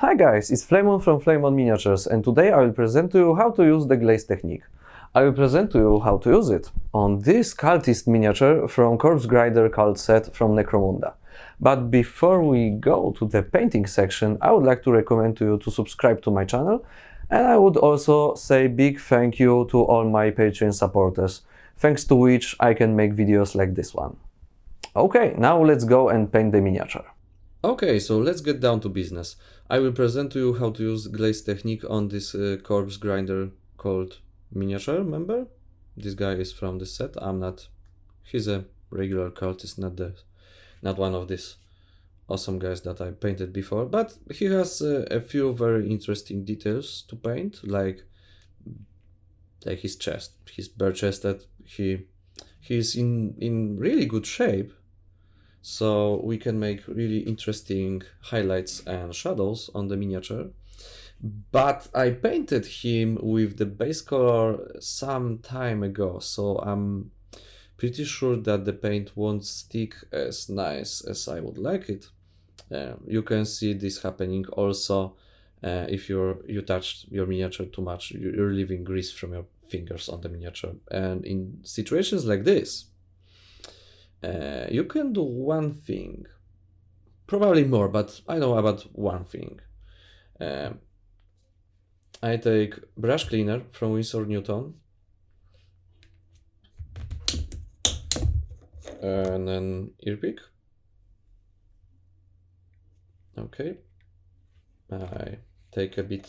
Hi guys, it's Flamon from Flamon Miniatures, and today I will present to you how to use the glaze technique. I will present to you how to use it on this cultist miniature from Corpse Grinder cult set from Necromunda. But before we go to the painting section, I would like to recommend to you to subscribe to my channel, and I would also say big thank you to all my Patreon supporters, thanks to which I can make videos like this one. Okay, now let's go and paint the miniature. Okay, so let's get down to business. I will present to you how to use glaze technique on this corpse grinder called miniature, remember? This guy is from the set, I'm not. He's a regular cultist, not one of these awesome guys that I painted before, but he has a few very interesting details to paint, like his chest. He's bare-chested, he's in really good shape. So we can make really interesting highlights and shadows on the miniature. But I painted him with the base color some time ago, so I'm pretty sure that the paint won't stick as nice as I would like it. You can see this happening also if you touch your miniature too much, you're leaving grease from your fingers on the miniature. And in situations like this, you can do one thing, probably more, but I know about one thing. I take brush cleaner from Winsor Newton and then ear pick. Okay, I take a bit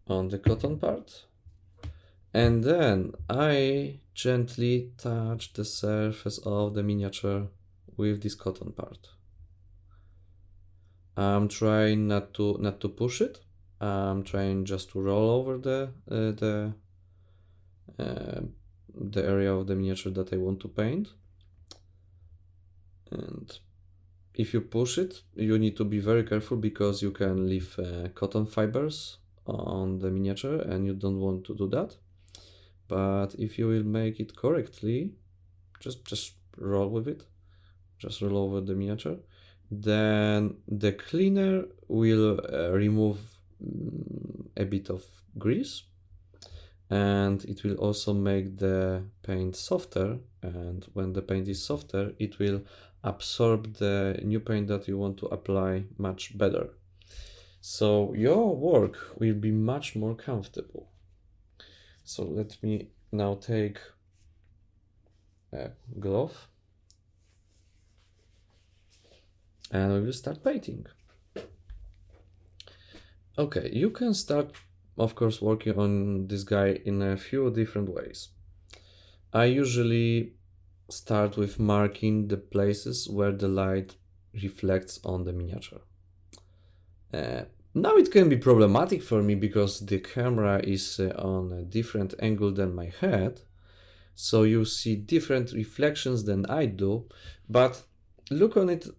on the cotton part. And then I gently touch the surface of the miniature with this cotton part. I'm trying not to push it. I'm trying just to roll over the area of the miniature that I want to paint. And if you push it, you need to be very careful because you can leave cotton fibers on the miniature, and you don't want to do that. But if you will make it correctly, just roll with it, just roll over the miniature, then the cleaner will remove a bit of grease, and it will also make the paint softer, and when the paint is softer, it will absorb the new paint that you want to apply much better. So your work will be much more comfortable. So let me now take a glove and we will start painting. Okay, you can start, of course, working on this guy in a few different ways. I usually start with marking the places where the light reflects on the miniature. Now it can be problematic for me because the camera is on a different angle than my head, so you see different reflections than I do, but look on it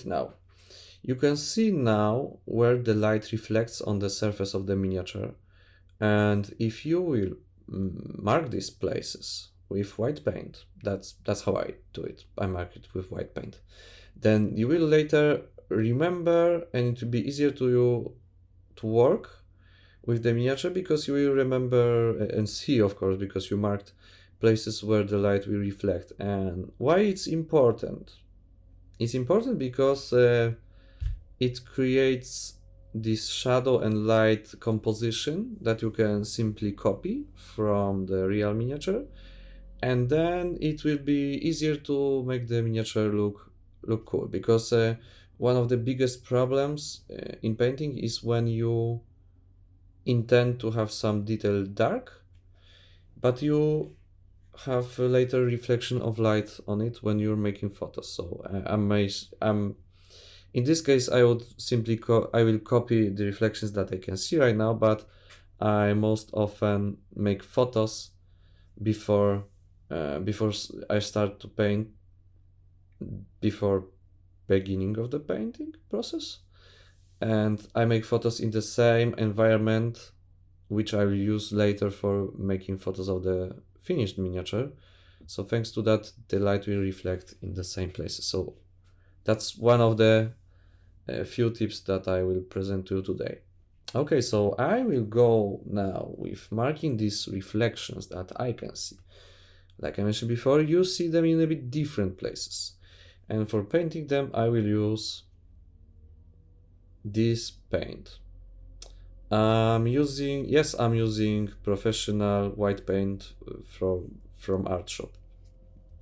now. You can see now where the light reflects on the surface of the miniature, and if you will mark these places with white paint, that's how I do it, I mark it with white paint, then you will later remember, and it will be easier to you to work with the miniature because you will remember and see, of course, because you marked places where the light will reflect. And why it's important? It's important because it creates this shadow and light composition that you can simply copy from the real miniature, and then it will be easier to make the miniature look cool, because one of the biggest problems in painting is when you intend to have some detail dark, but you have a later reflection of light on it when you're making photos. So in this case, I would simply I will copy the reflections that I can see right now, but I most often make photos before I start to paint, before beginning of the painting process, and I make photos in the same environment which I will use later for making photos of the finished miniature. So thanks to that, the light will reflect in the same places. So that's one of the a few tips that I will present to you today. Okay, so I will go now with marking these reflections that I can see. Like I mentioned before, you see them in a bit different places. And for painting them, I will use this paint. I'm using professional white paint from art shop.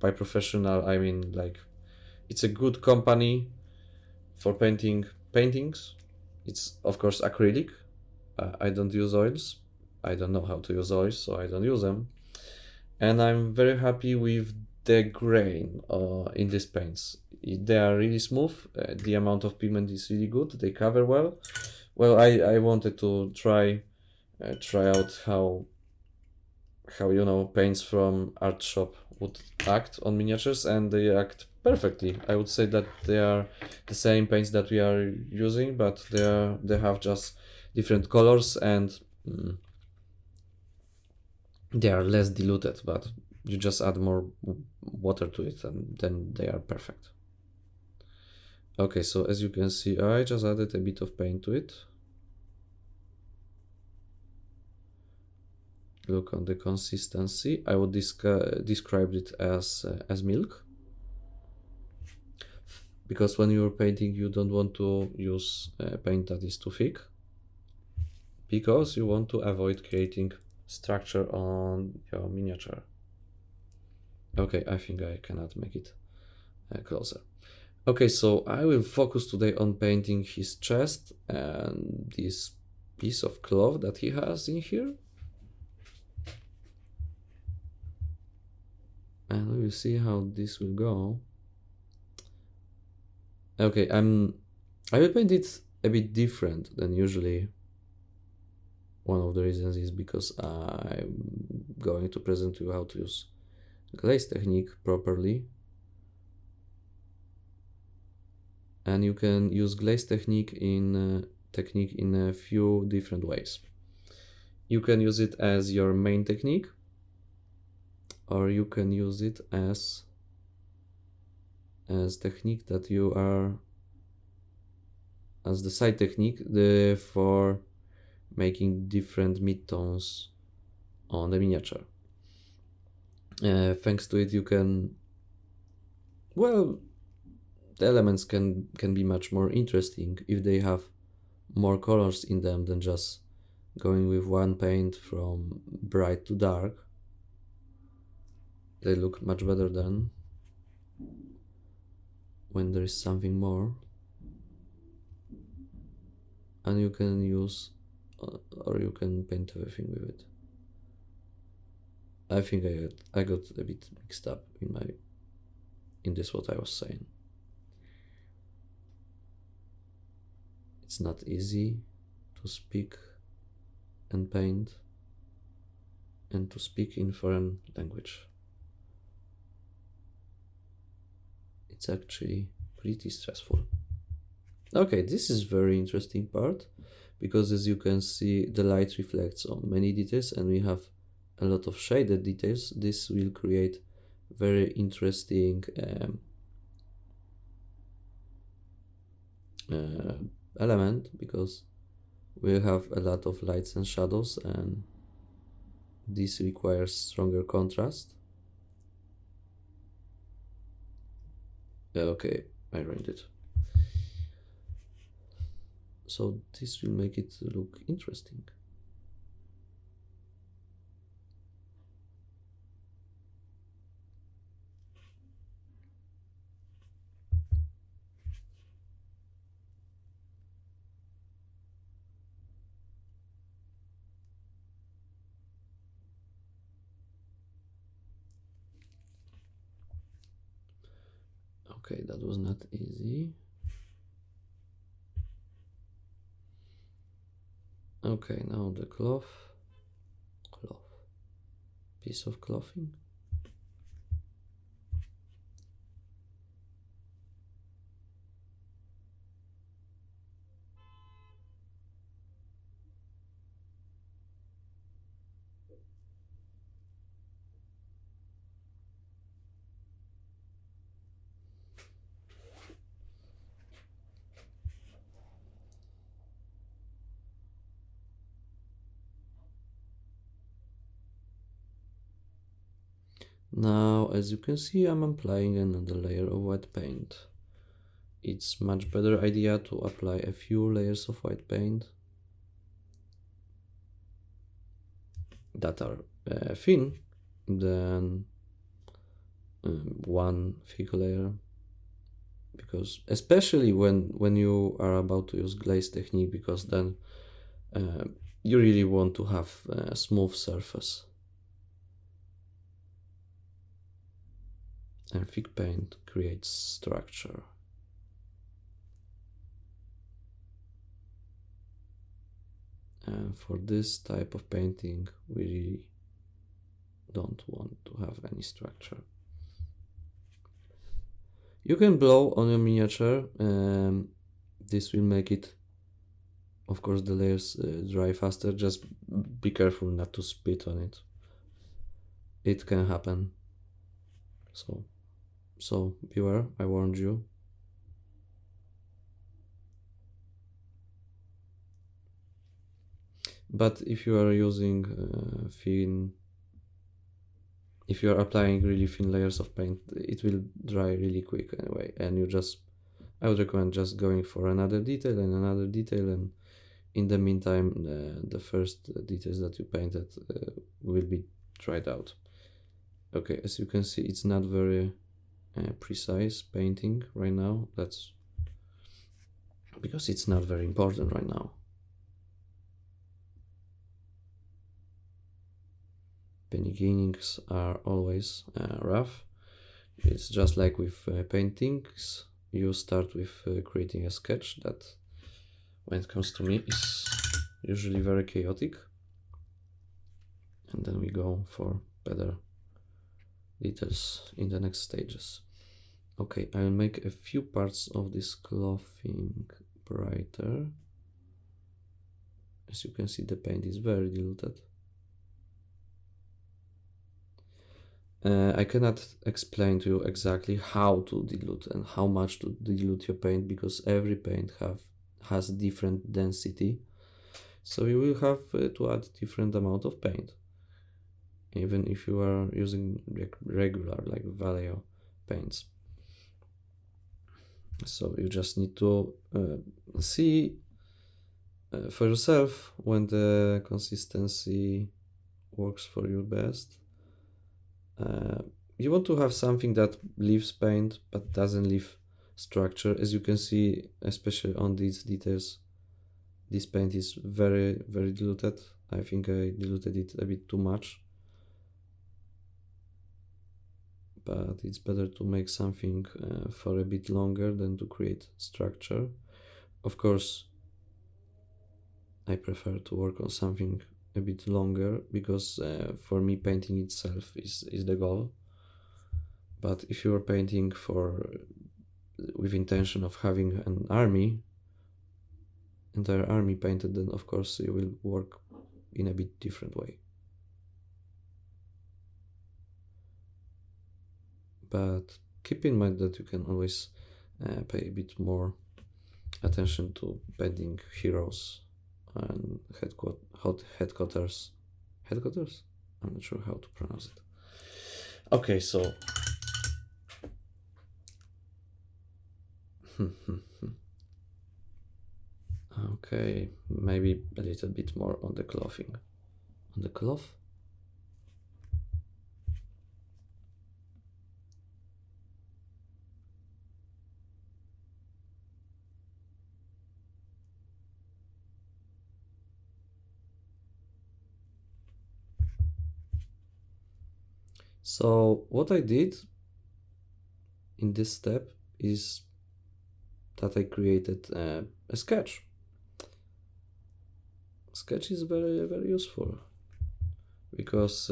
By professional, I mean like it's a good company for painting paintings. It's of course acrylic. I don't use oils. I don't know how to use oils, so I don't use them. And I'm very happy with the grain in these paints. They are really smooth. The amount of pigment is really good. They cover well. Well, I wanted to try out how paints from art shop would act on miniatures, and they act perfectly. I would say that they are the same paints that we are using, but they have just different colors, and they are less diluted, but you just add more water to it and then they are perfect. Okay, so as you can see, I just added a bit of paint to it. Look on the consistency. I would describe it as milk, because when you're painting you don't want to use paint that is too thick, because you want to avoid creating structure on your miniature. Okay, I think I cannot make it closer. Okay, so I will focus today on painting his chest and this piece of cloth that he has in here. And we will see how this will go. Okay, I will paint it a bit different than usually. One of the reasons is because I'm going to present to you how to use glaze technique properly. And you can use glaze technique in a few different ways. You can use it as your main technique, or you can use it as technique that you are as the side technique for making different midtones on the miniature. Thanks to it, you can, well, the elements can be much more interesting if they have more colors in them than just going with one paint from bright to dark. They look much better than when there is something more. And you can use or you can paint everything with it. I think I got a bit mixed up in this what I was saying. It's not easy to speak and paint and to speak in foreign language. It's actually pretty stressful. Okay, this is very interesting part, because as you can see, the light reflects on many details and we have a lot of shaded details. This will create very interesting element, because we have a lot of lights and shadows, and this requires stronger contrast. Okay, I ruined it. So this will make it look interesting. Okay, that was not easy. Okay, now the cloth, piece of clothing. Now, as you can see, I'm applying another layer of white paint. It's much better idea to apply a few layers of white paint that are thin than one thick layer, because especially when you are about to use glaze technique, because then you really want to have a smooth surface, and thick paint creates structure. And for this type of painting, we really don't want to have any structure. You can blow on your miniature. This will make it, of course, the layers dry faster. Just be careful not to spit on it. It can happen. So beware, I warned you. But if you are using if you are applying really thin layers of paint, it will dry really quick anyway, and I would recommend just going for another detail and another detail, and in the meantime the first details that you painted will be dried out. Okay, as you can see, it's not very precise painting right now. That's because it's not very important right now. Beginnings are always rough. It's just like with paintings. You start with creating a sketch that, when it comes to me, is usually very chaotic, and then we go for better details in the next stages. Okay, I'll make a few parts of this clothing brighter. As you can see, the paint is very diluted. I cannot explain to you exactly how to dilute and how much to dilute your paint, because every paint has different density, so you will have to add different amount of paint, even if you are using regular like Vallejo paints. So you just need to see for yourself when the consistency works for you best. You want to have something that leaves paint but doesn't leave structure. As you can see, especially on these details, this paint is very, very diluted. I think I diluted it a bit too much, but it's better to make something for a bit longer than to create structure. Of course, I prefer to work on something a bit longer, because for me painting itself is the goal. But if you are painting with intention of having an entire army painted, then of course you will work in a bit different way. But keep in mind that you can always pay a bit more attention to painting heroes and headquarters. Headquarters? I'm not sure how to pronounce it. Okay, so okay, maybe a little bit more on the clothing. On the cloth? So what I did in this step is that I created a sketch. Sketch is very, very useful, because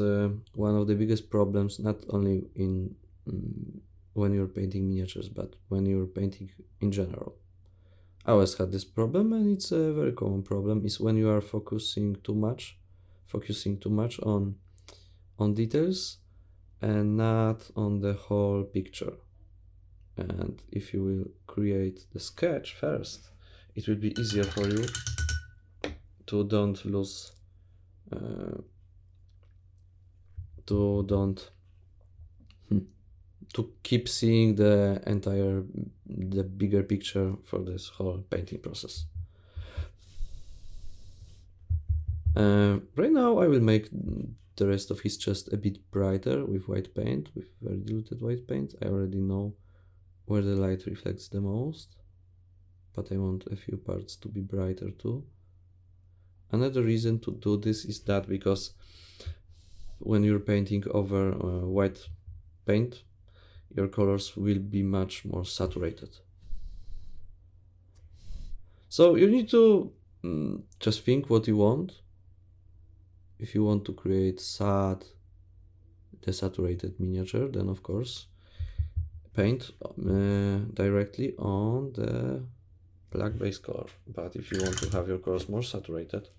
one of the biggest problems, not only in when you're painting miniatures, but when you're painting in general, I always had this problem, and it's a very common problem, is when you are focusing too much on details and not on the whole picture. And if you will create the sketch first, it will be easier for you to don't to keep seeing the bigger picture for this whole painting process. Right now I will make the rest of his chest a bit brighter with white paint, with very diluted white paint. I already know where the light reflects the most, but I want a few parts to be brighter too. Another reason to do this is that because when you're painting over white paint, your colors will be much more saturated. So you need to just think what you want. If you want to create sad, desaturated miniature, then of course paint directly on the black base color. But if you want to have your colors more saturated,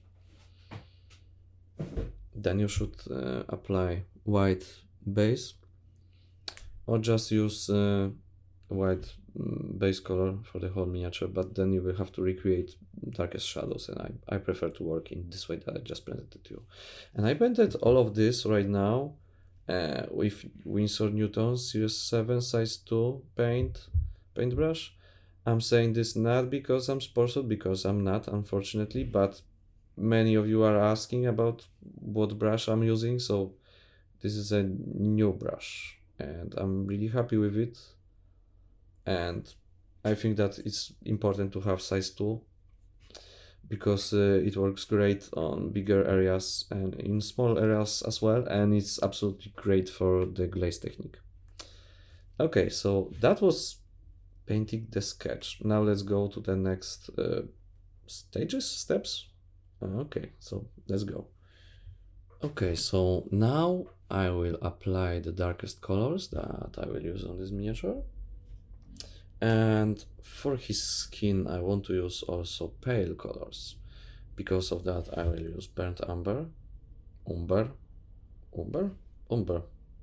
then you should apply white base or just use white base color for the whole miniature, but then you will have to recreate darkest shadows, and I prefer to work in this way that I just presented to you. And I painted all of this right now with Winsor Newton Series 7 size 2 paintbrush. I'm saying this not because I'm sponsored, because I'm not, unfortunately, but many of you are asking about what brush I'm using, so this is a new brush and I'm really happy with it. And I think that it's important to have size 2 because it works great on bigger areas and in small areas as well, and it's absolutely great for the glaze technique. Okay, so that was painting the sketch. Now let's go to the next steps. Okay, so let's go. Okay, so now I will apply the darkest colors that I will use on this miniature. And for his skin, I want to use also pale colors. Because of that, I will use burnt umber,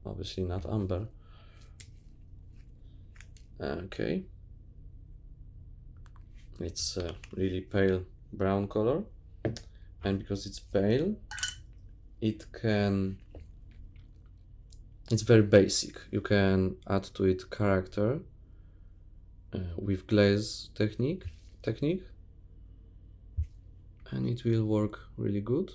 obviously not umber. Okay, it's a really pale brown color, and because it's pale, it's very basic. You can add to it character with glaze technique, and it will work really good.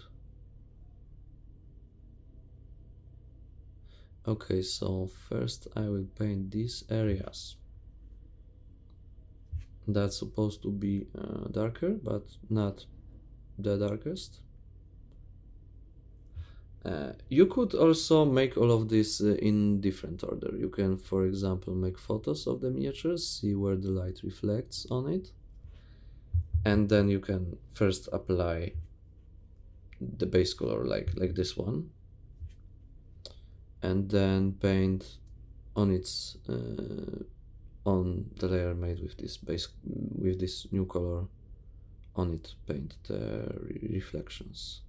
Okay, so first I will paint these areas. That's supposed to be darker, but not the darkest. You could also make all of this in different order. You can, for example, make photos of the miniatures, see where the light reflects on it, and then you can first apply the base color like this one, and then paint on its on the layer made with this new color on it, paint the reflections.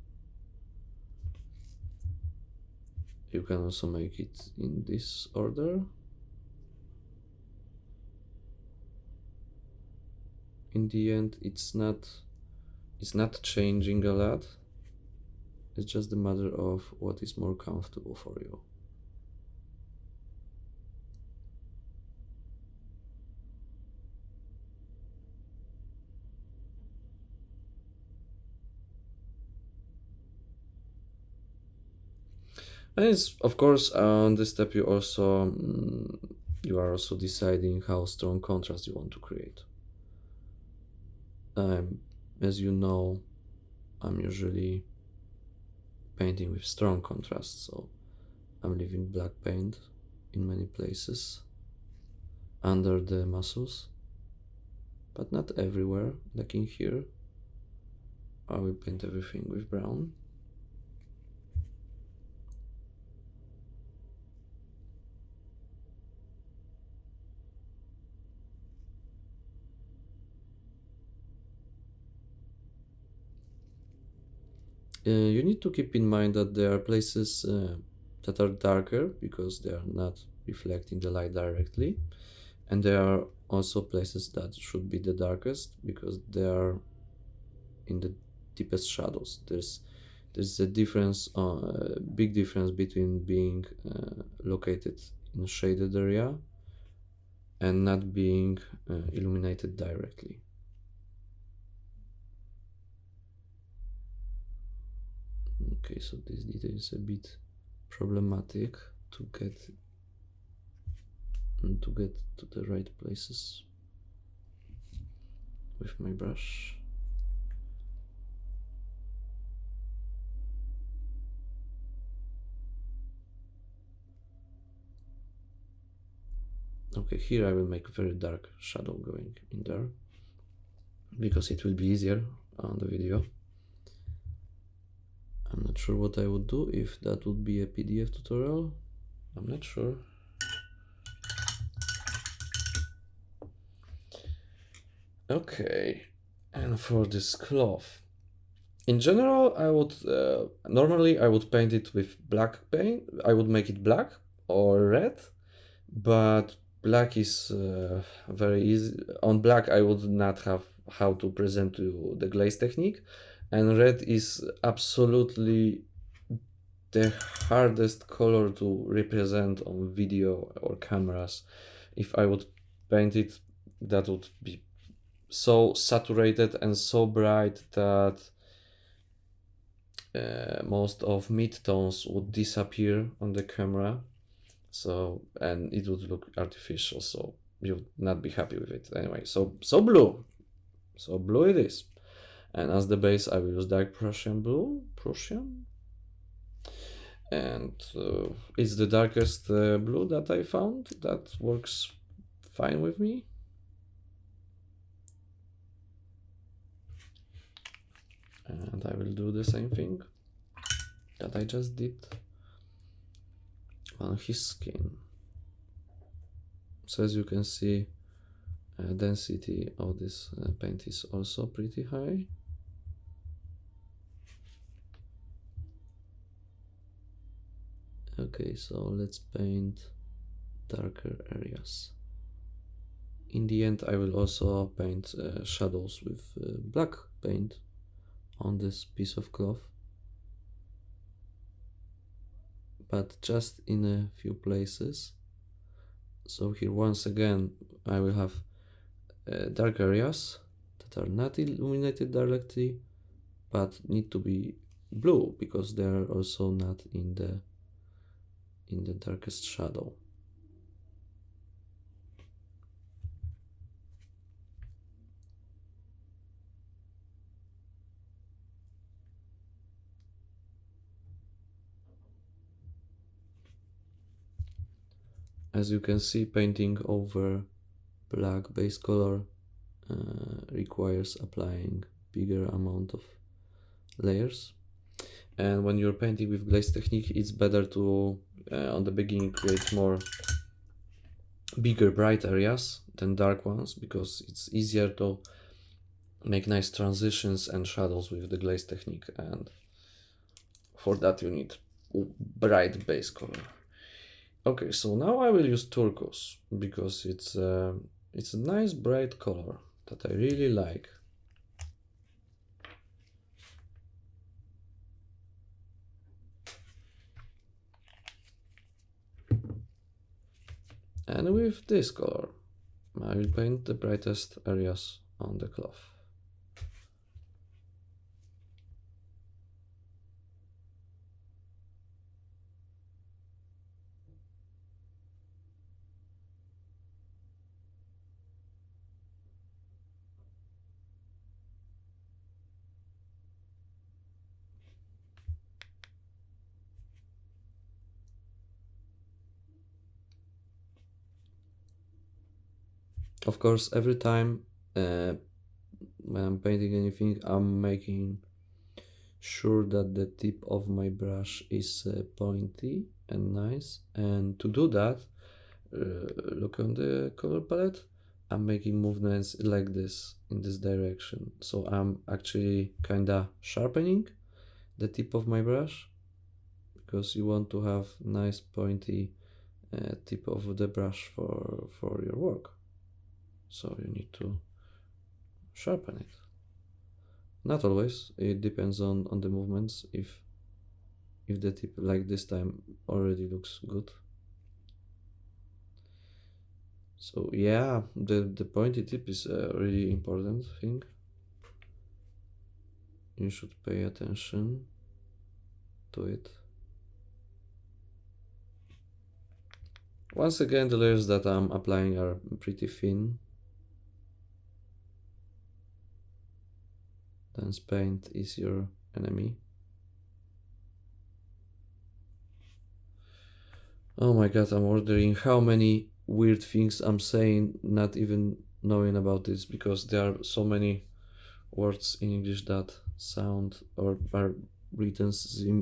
You can also make it in this order. In the end, it's not changing a lot. It's just a matter of what is more comfortable for you. And it's, of course, on this step you are also deciding how strong contrast you want to create. As you know, I'm usually painting with strong contrast, so I'm leaving black paint in many places under the muscles, but not everywhere, like in here. I will paint everything with brown. You need to keep in mind that there are places that are darker because they are not reflecting the light directly, and there are also places that should be the darkest because they are in the deepest shadows. There's a difference, big difference between being located in shaded area and not being illuminated directly. Okay, so this detail is a bit problematic to get to the right places with my brush. Okay, here I will make a very dark shadow going in there because it will be easier on the video. I'm not sure what I would do if that would be a PDF tutorial. I'm not sure. Okay, and for this cloth, in general, I would normally I would paint it with black paint. I would make it black or red, but black is very easy. On black, I would not have how to present to you the glaze technique, and red is absolutely the hardest color to represent on video or cameras. If I would paint it, that would be so saturated and so bright that most of mid-tones would disappear on the camera, so and it would look artificial, so you would not be happy with it anyway. So blue it is. And as the base I will use dark Prussian blue, and it's the darkest blue that I found that works fine with me. And I will do the same thing that I just did on his skin. So as you can see, density of this paint is also pretty high. Okay, so let's paint darker areas. In the end, I will also paint shadows with black paint on this piece of cloth, but just in a few places. So here once again I will have dark areas that are not illuminated directly but need to be blue because they are also not in the darkest shadow. As you can see, painting over black base color requires applying bigger amount of layers, and when you're painting with glaze technique, it's better to on the beginning create more bigger bright areas than dark ones, because it's easier to make nice transitions and shadows with the glaze technique, and for that you need bright base color. Okay, so now I will use turquoise because it's a nice bright color that I really like. And with this color, I will paint the brightest areas on the cloth. Of course, every time when I'm painting anything, I'm making sure that the tip of my brush is pointy and nice, and to do that, look on the color palette, I'm making movements like this in this direction, so I'm actually kinda sharpening the tip of my brush, because you want to have nice pointy tip of the brush for your work, so you need to sharpen it. Not always, it depends on the movements. If the tip, like this time, already looks good, So yeah, the pointy tip is a really important thing. You should pay attention to it. Once again, the layers that I'm applying are pretty thin. Dense paint is your enemy. Oh my god, I'm wondering how many weird things I'm saying, not even knowing about this, because there are so many words in English that sound or are written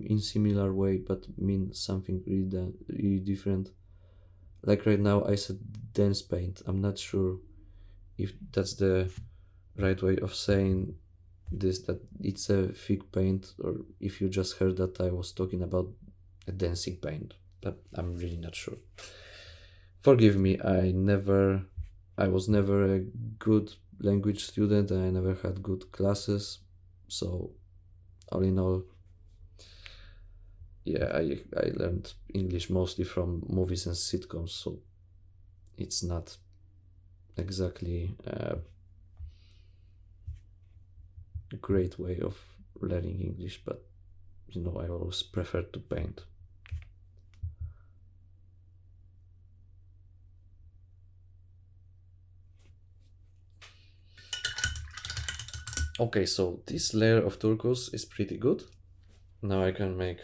in similar way but mean something really different. Like right now, I said dense paint. I'm not sure if that's the right way of saying this, that it's a thick paint, or if you just heard that I was talking about a dancing paint, but I'm really not sure. Forgive me, I was never a good language student and I never had good classes, so all in all, yeah, I learned English mostly from movies and sitcoms, so it's not exactly a great way of learning English, but you know, I always prefer to paint. Okay, so this layer of turquoise is pretty good. Now I can make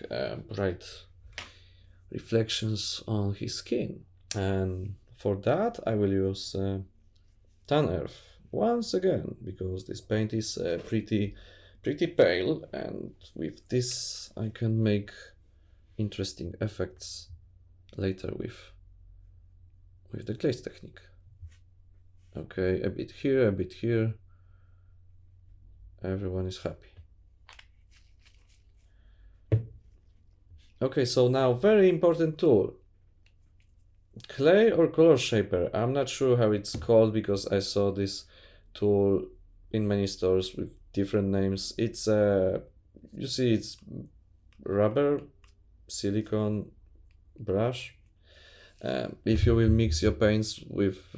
bright reflections on his skin. And for that, I will use tan earth once again, because this paint is pretty pale, and with this I can make interesting effects later with the glaze technique. Okay, a bit here, a bit here. Everyone is happy. Okay, so now very important tool. Clay or color shaper? I'm not sure how it's called because I saw this tool in many stores with different names. It's you see, it's rubber silicone brush. If you will mix your paints with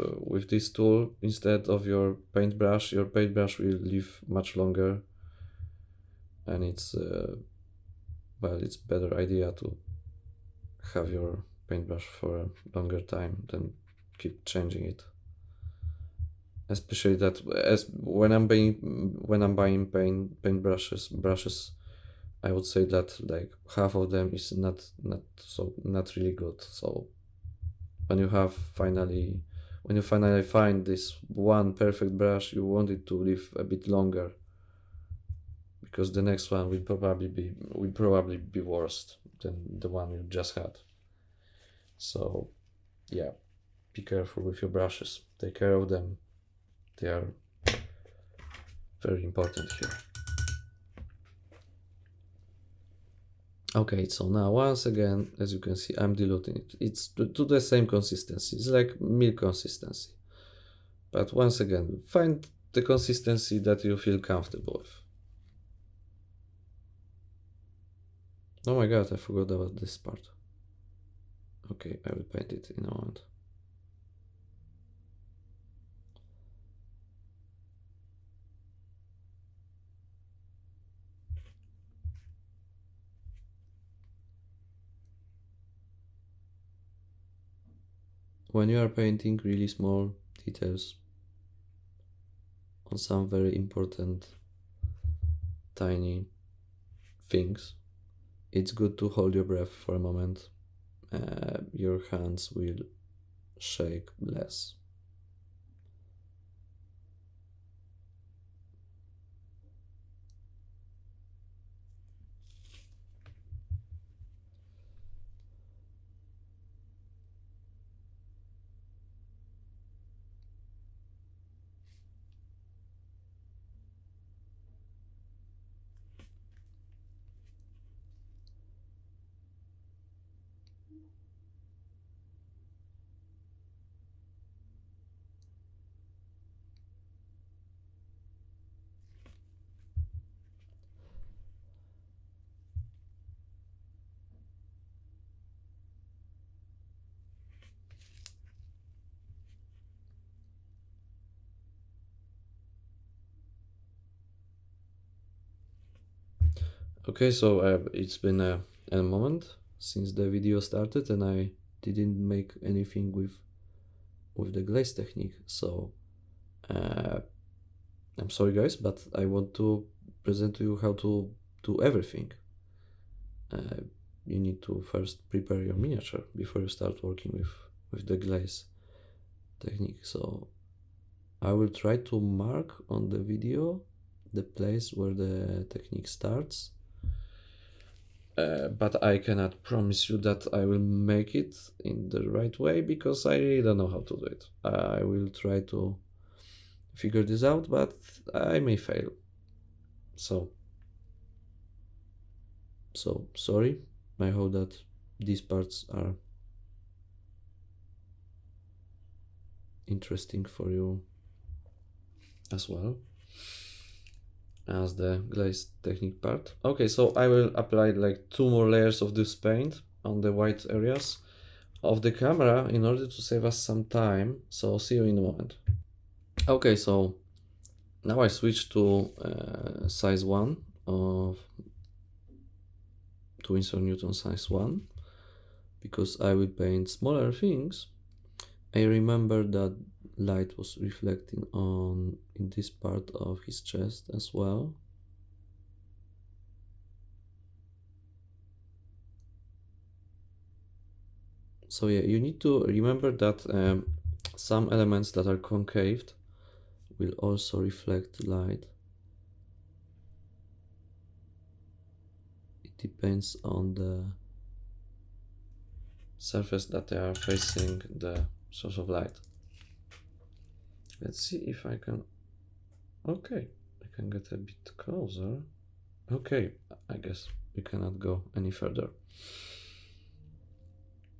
this tool instead of your paintbrush will live much longer, and it's well, it's better idea to have your paintbrush for a longer time than keep changing it. Especially that as when I'm buying brushes, I would say that like half of them is not really good. So when you finally find this one perfect brush, you want it to live a bit longer, because the next one will probably be worse than the one you just had. So yeah, be careful with your brushes. Take care of them. They are very important here. Okay, so now once again, as you can see, I'm diluting it. It's to the same consistency. It's like milk consistency. But once again, find the consistency that you feel comfortable with. Oh my god, I forgot about this part. Okay, I will paint it in a moment. When you are painting really small details on some very important tiny things, it's good to hold your breath for a moment. Your hands will shake less. Okay, so it's been a moment since the video started, and I didn't make anything with the glaze technique. So I'm sorry, guys, but I want to present to you how to do everything. You need to first prepare your miniature before you start working with the glaze technique. So I will try to mark on the video the place where the technique starts, but I cannot promise you that I will make it in the right way because I really don't know how to do it. I will try to figure this out, but I may fail. So sorry. I hope that these parts are interesting for you as well as the glaze technique part. Okay, so I will apply like 2 more layers of this paint on the white areas of the camera in order to save us some time. So see you in a moment. Okay, so now I switch to size 1 of 2 Winsor Newton size 1 because I will paint smaller things. I remember that light was reflecting on in this part of his chest as well. So yeah, you need to remember that some elements that are concaved will also reflect light. It depends on the surface that they are facing the source of light. Let's see if I can... Okay, I can get a bit closer. Okay, I guess we cannot go any further.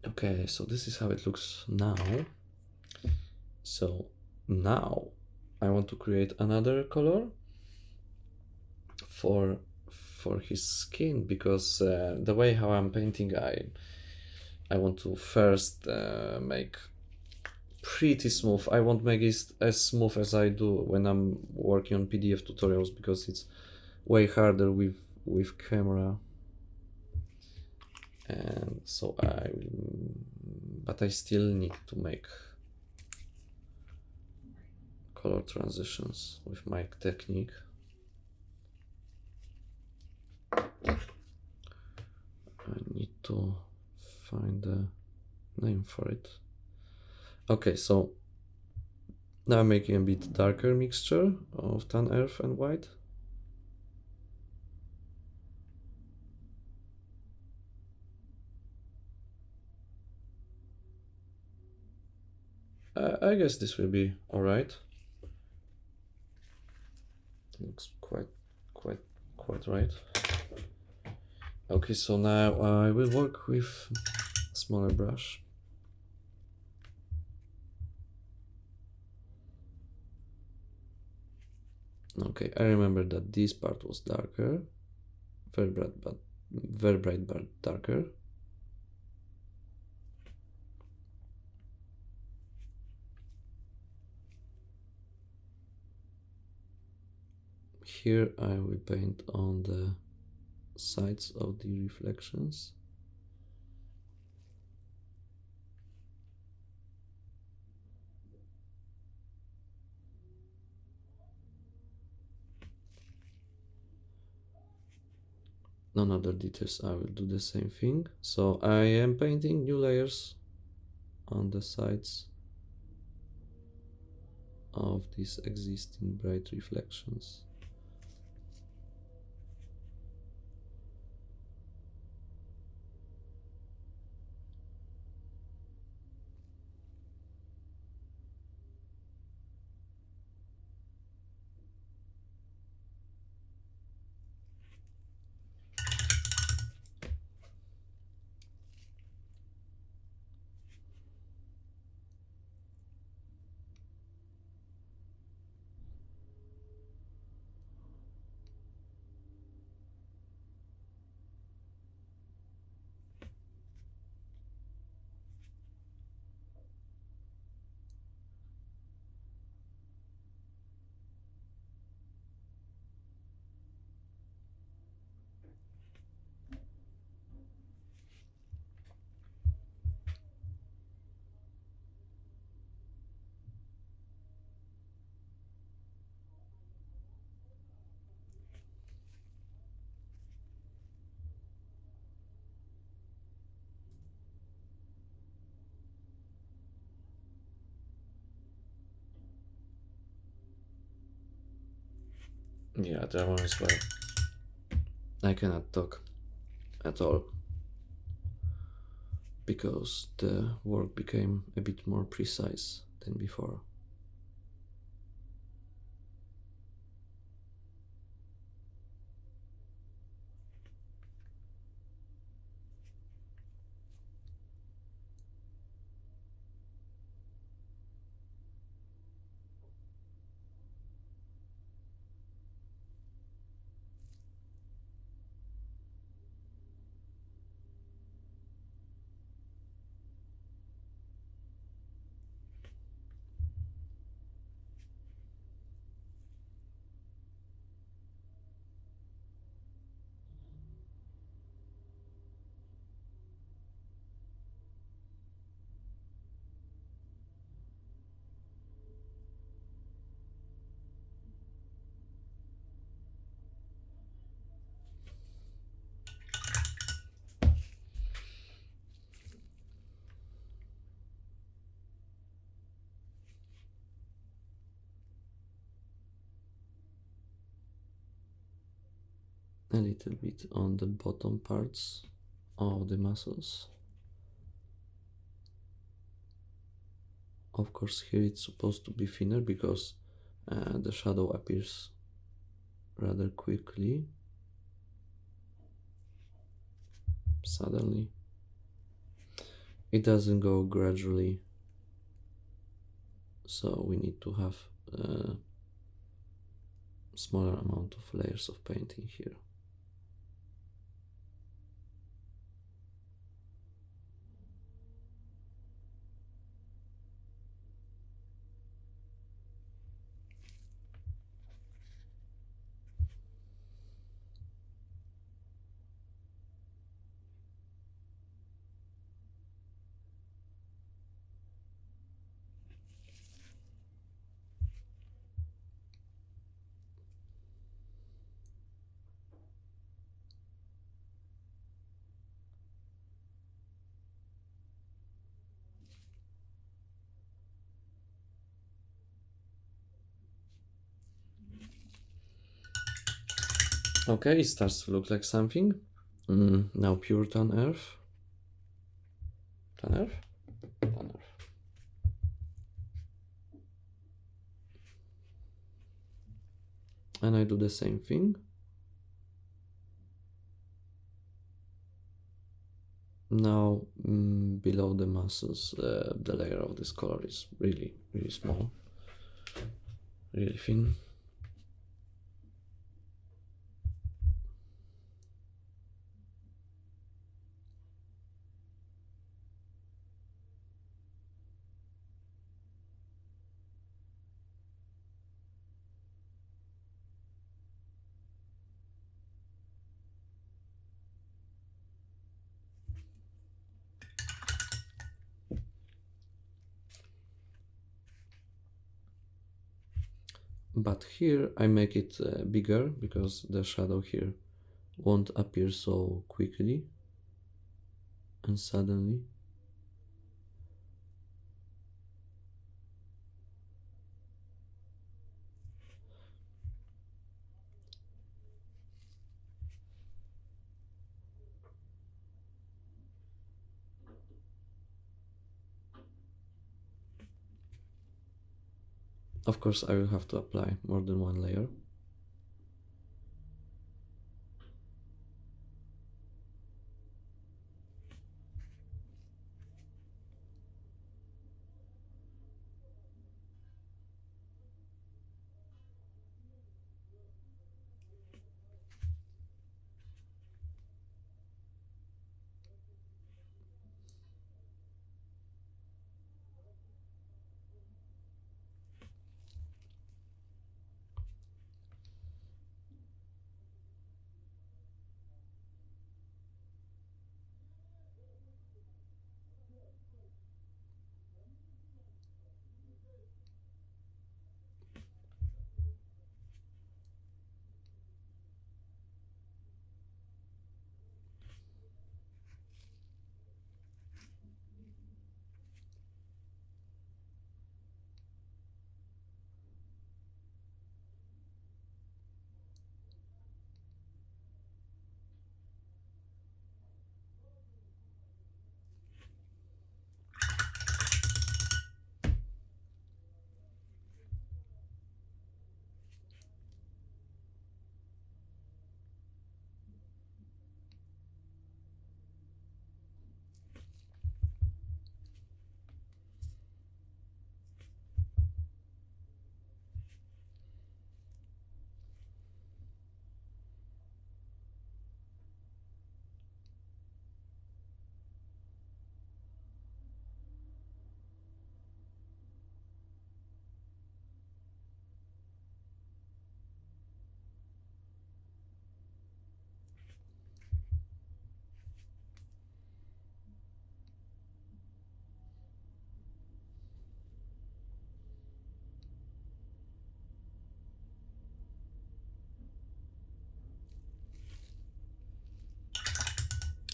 Okay, so this is how it looks now. So now I want to create another color for his skin because the way how I'm painting, I want to first make pretty smooth. I won't make it as smooth as I do when I'm working on PDF tutorials because it's way harder with camera. And so but I still need to make color transitions with my technique. I need to find a name for it. Okay, so now I'm making a bit darker mixture of tan earth and white. I guess this will be alright. Looks quite right. Okay, so now I will work with a smaller brush. Okay, I remember that this part was darker, very bright but darker. Here I will paint on the sides of the reflections. On other details I will do the same thing. So I am painting new layers on the sides of these existing bright reflections. Yeah, that one as well. I cannot talk at all because the work became a bit more precise than before. A little bit on the bottom parts of the muscles. Of course, here it's supposed to be thinner because the shadow appears rather quickly, suddenly. It doesn't go gradually, so we need to have a smaller amount of layers of painting here. Okay, it starts to look like something. Now pure tan earth. Tan earth? Tan earth. And I do the same thing. Now below the muscles, the layer of this color is really, really small, really thin. But here I make it bigger because the shadow here won't appear so quickly and suddenly. Of course, I will have to apply more than one layer.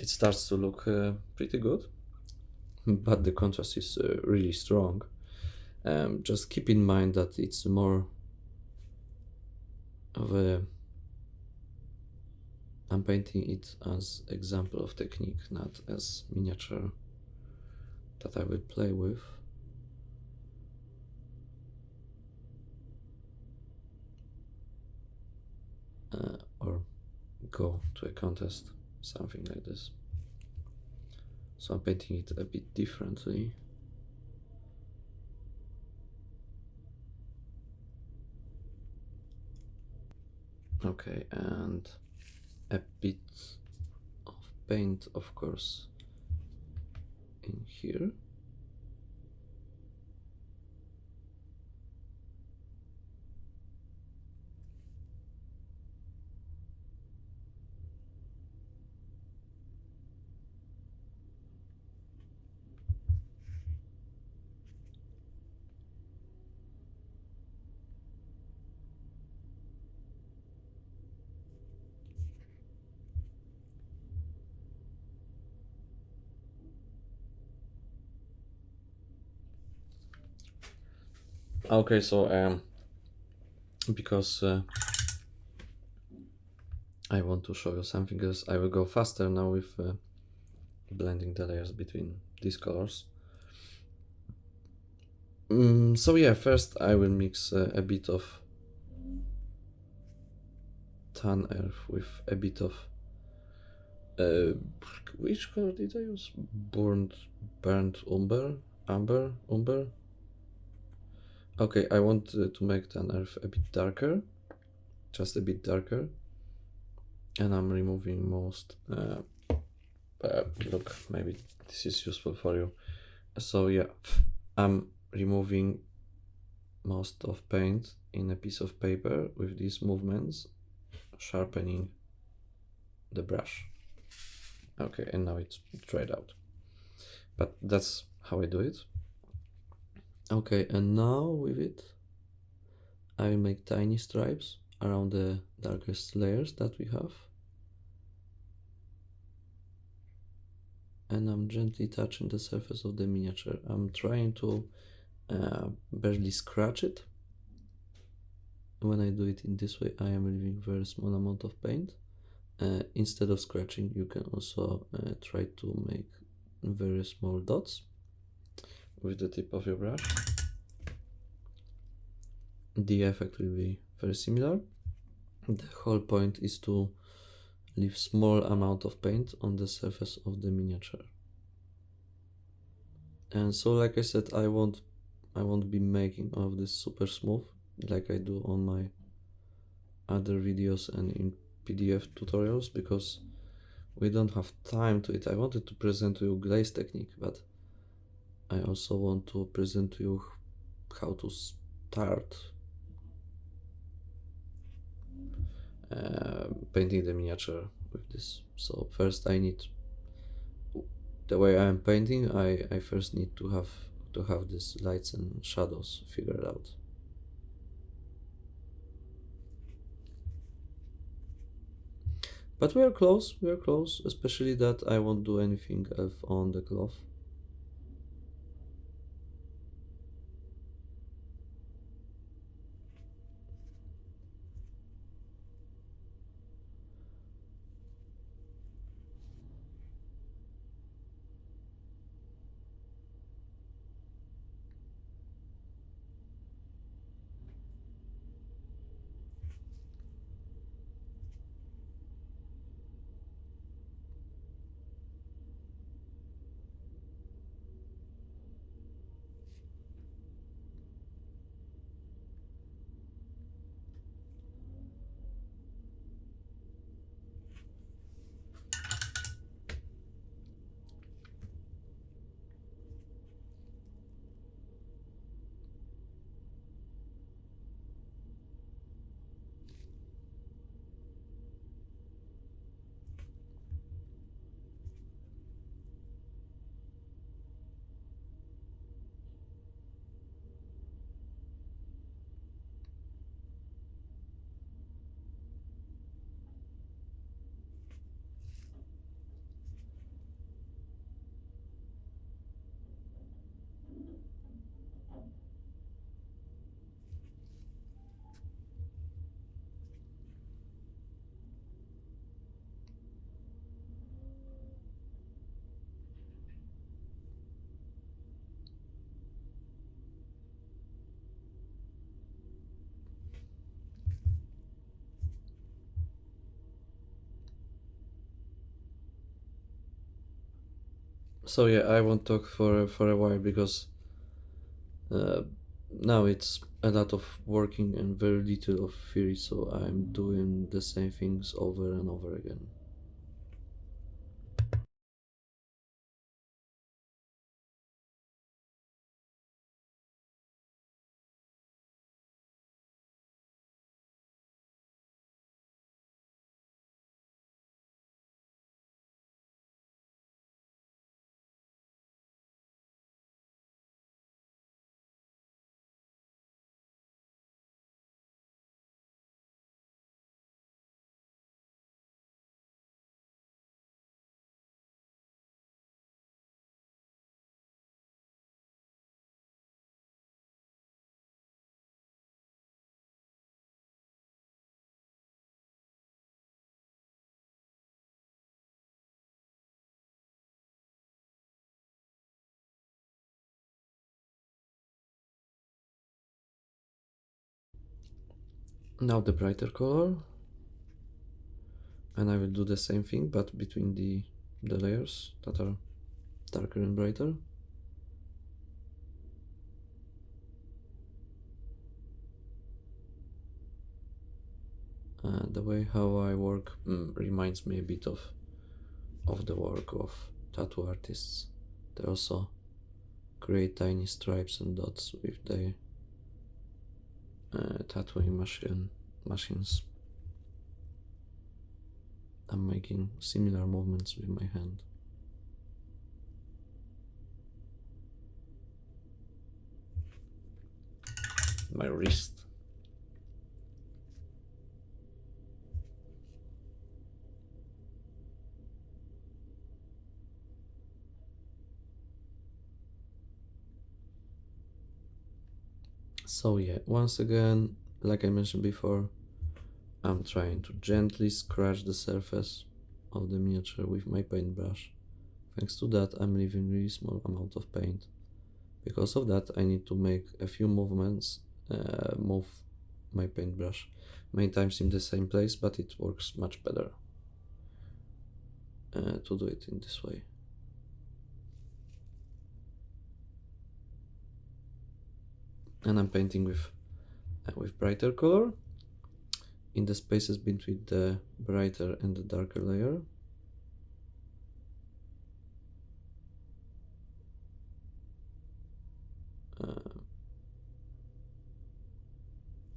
it starts to look pretty good, but the contrast is really strong. Just keep in mind that it's more of a, I'm painting it as example of technique, not as miniature that I will play with. Or go to a contest, something like this. So I'm painting it a bit differently. Okay, and a bit of paint, of course, in here. Okay, so because I want to show you something else, I will go faster now with blending the layers between these colors. So yeah, first I will mix a bit of tan earth with a bit of which color did I use? Burnt umber. Okay, I want to make tan earth a bit darker, just a bit darker, and I'm removing most. Look, maybe this is useful for you. So yeah, I'm removing most of paint in a piece of paper with these movements, sharpening the brush. Okay, and now it's dried out. But that's how I do it. Okay, and now with it, I will make tiny stripes around the darkest layers that we have. And I'm gently touching the surface of the miniature. I'm trying to barely scratch it. When I do it in this way, I am leaving very small amount of paint. Instead of scratching, you can also try to make very small dots with the tip of your brush. The effect will be very similar. The whole point is to leave small amount of paint on the surface of the miniature. And so, like I said, I won't be making all of this super smooth like I do on my other videos and in PDF tutorials, because we don't have time to it. I wanted to present to you glaze technique, but I also want to present to you how to start painting the miniature with this. So first I need, the way I am painting, I first need to have these lights and shadows figured out. But we are close, especially that I won't do anything else on the cloth. So yeah, I won't talk for a while because uh, now it's a lot of working and very little of theory, so I'm doing the same things over and over again. Now the brighter color, and I will do the same thing but between the layers that are darker and brighter. The way how I work reminds me a bit of the work of tattoo artists. They also create tiny stripes and dots with their tattooing machines. I'm making similar movements with my hand. My wrist. So yeah, once again, like I mentioned before, I'm trying to gently scratch the surface of the miniature with my paintbrush. Thanks to that, I'm leaving really small amount of paint. Because of that, I need to make a few movements, move my paintbrush many times in the same place, but it works much better to do it in this way. And I'm painting with brighter color in the spaces between the brighter and the darker layer.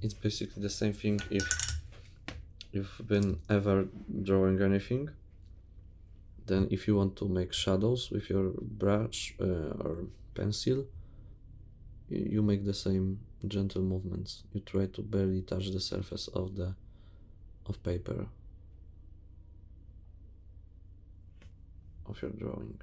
It's basically the same thing if you've been ever drawing anything. Then if you want to make shadows with your brush or pencil, you make the same gentle movements. You try to barely touch the surface of paper of your drawing.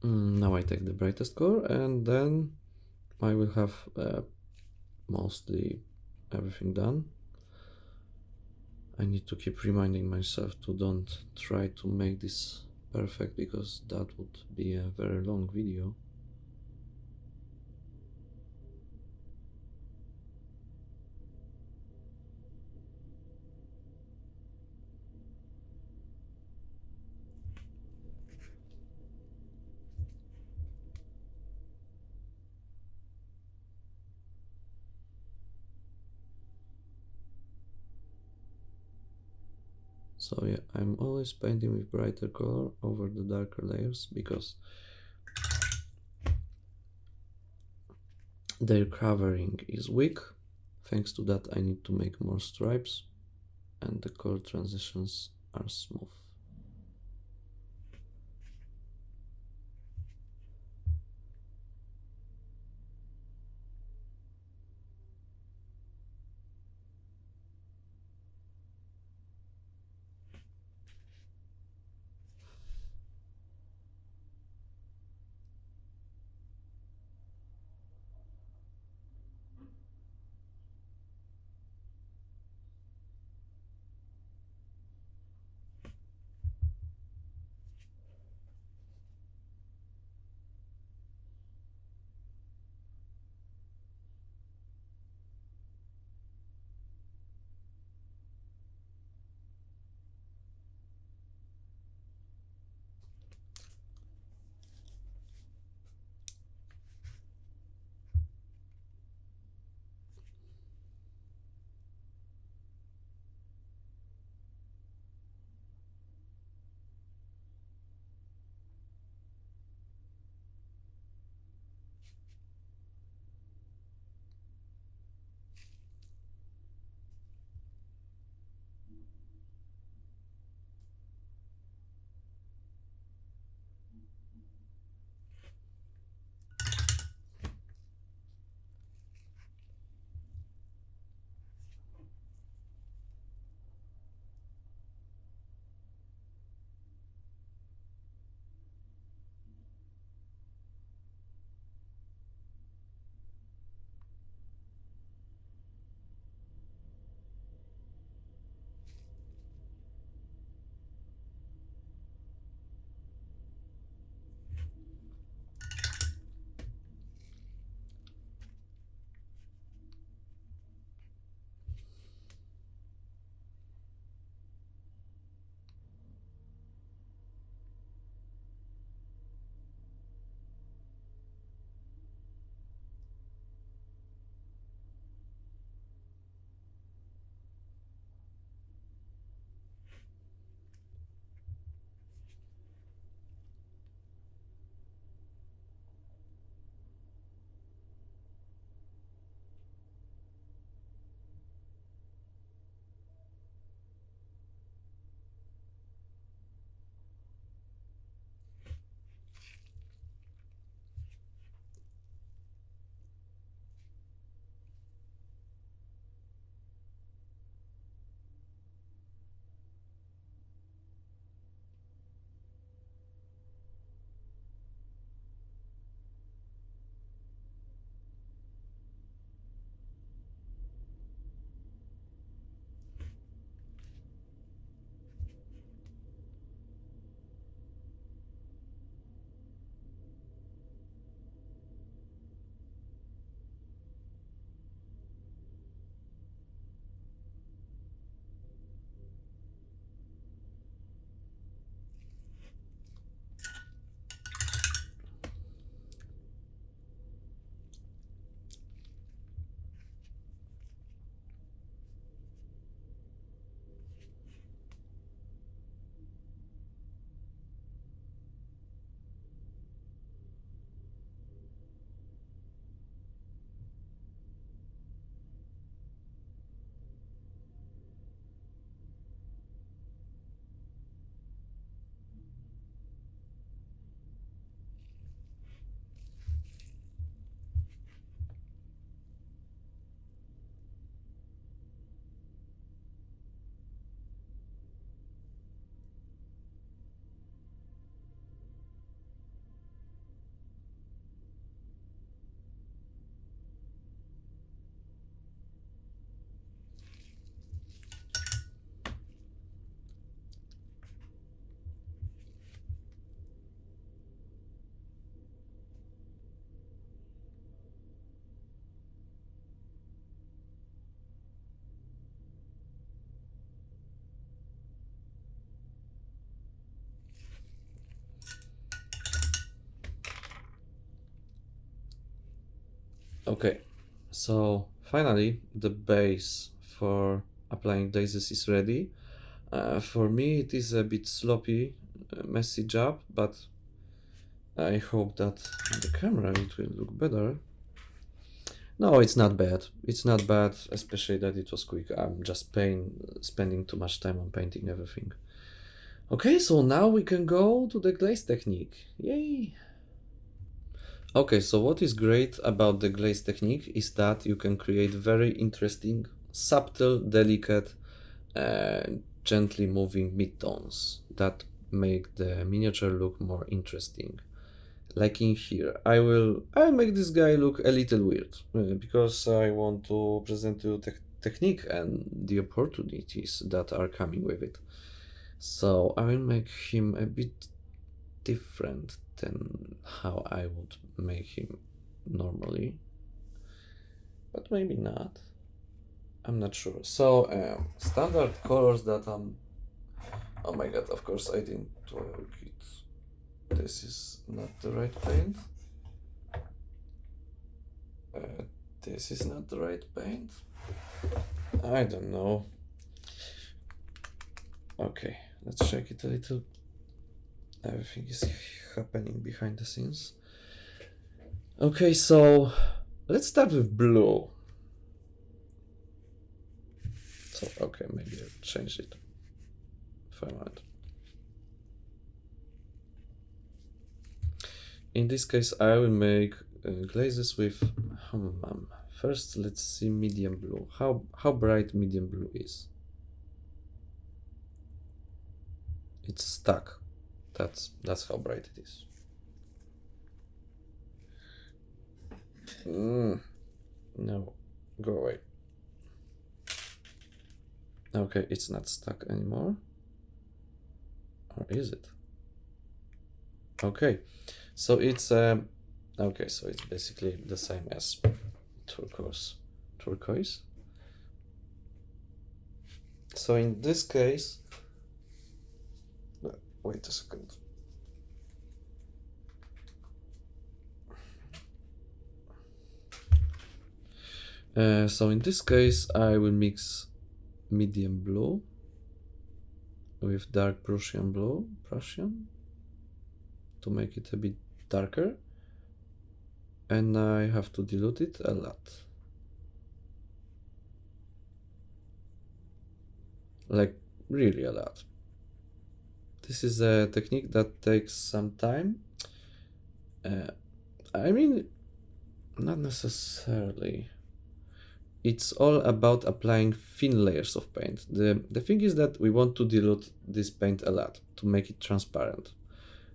Now I take the brightest color, and then I will have mostly everything done. I need to keep reminding myself to don't try to make this perfect, because that would be a very long video. So yeah, I'm always painting with brighter color over the darker layers, because their covering is weak. Thanks to that, I need to make more stripes, and the color transitions are smooth. Okay, so finally the base for applying glazes is ready. For me it is a bit sloppy, messy job, but I hope that on the camera it will look better. No, it's not bad. It's not bad, especially that it was quick. I'm just spending too much time on painting everything. Okay, so now we can go to the glaze technique. Yay! Okay, so what is great about the glaze technique is that you can create very interesting, subtle, delicate, gently moving midtones that make the miniature look more interesting. Like in here, I'll make this guy look a little weird because I want to present you technique and the opportunities that are coming with it. So I will make him a bit different than how I would make him normally, but maybe not. I'm not sure. So standard colors that oh my god, of course I didn't work it. This is not the right paint. This is not the right paint. I don't know. Okay, let's check it a little. Everything is happening behind the scenes. Okay, so let's start with blue. So, okay, maybe I'll change it for a moment. In this case, I will make glazes with, first let's see medium blue. How bright medium blue is. It's stuck. That's how bright it is. No, go away. Okay, it's not stuck anymore. Or is it? Okay, so it's okay, so it's basically the same as turquoise. So in this case, wait a second. So in this case, I will mix medium blue with dark Prussian blue, to make it a bit darker, and I have to dilute it a lot. Like really a lot. This is a technique that takes some time. I mean, not necessarily. It's all about applying thin layers of paint. The thing is that we want to dilute this paint a lot to make it transparent.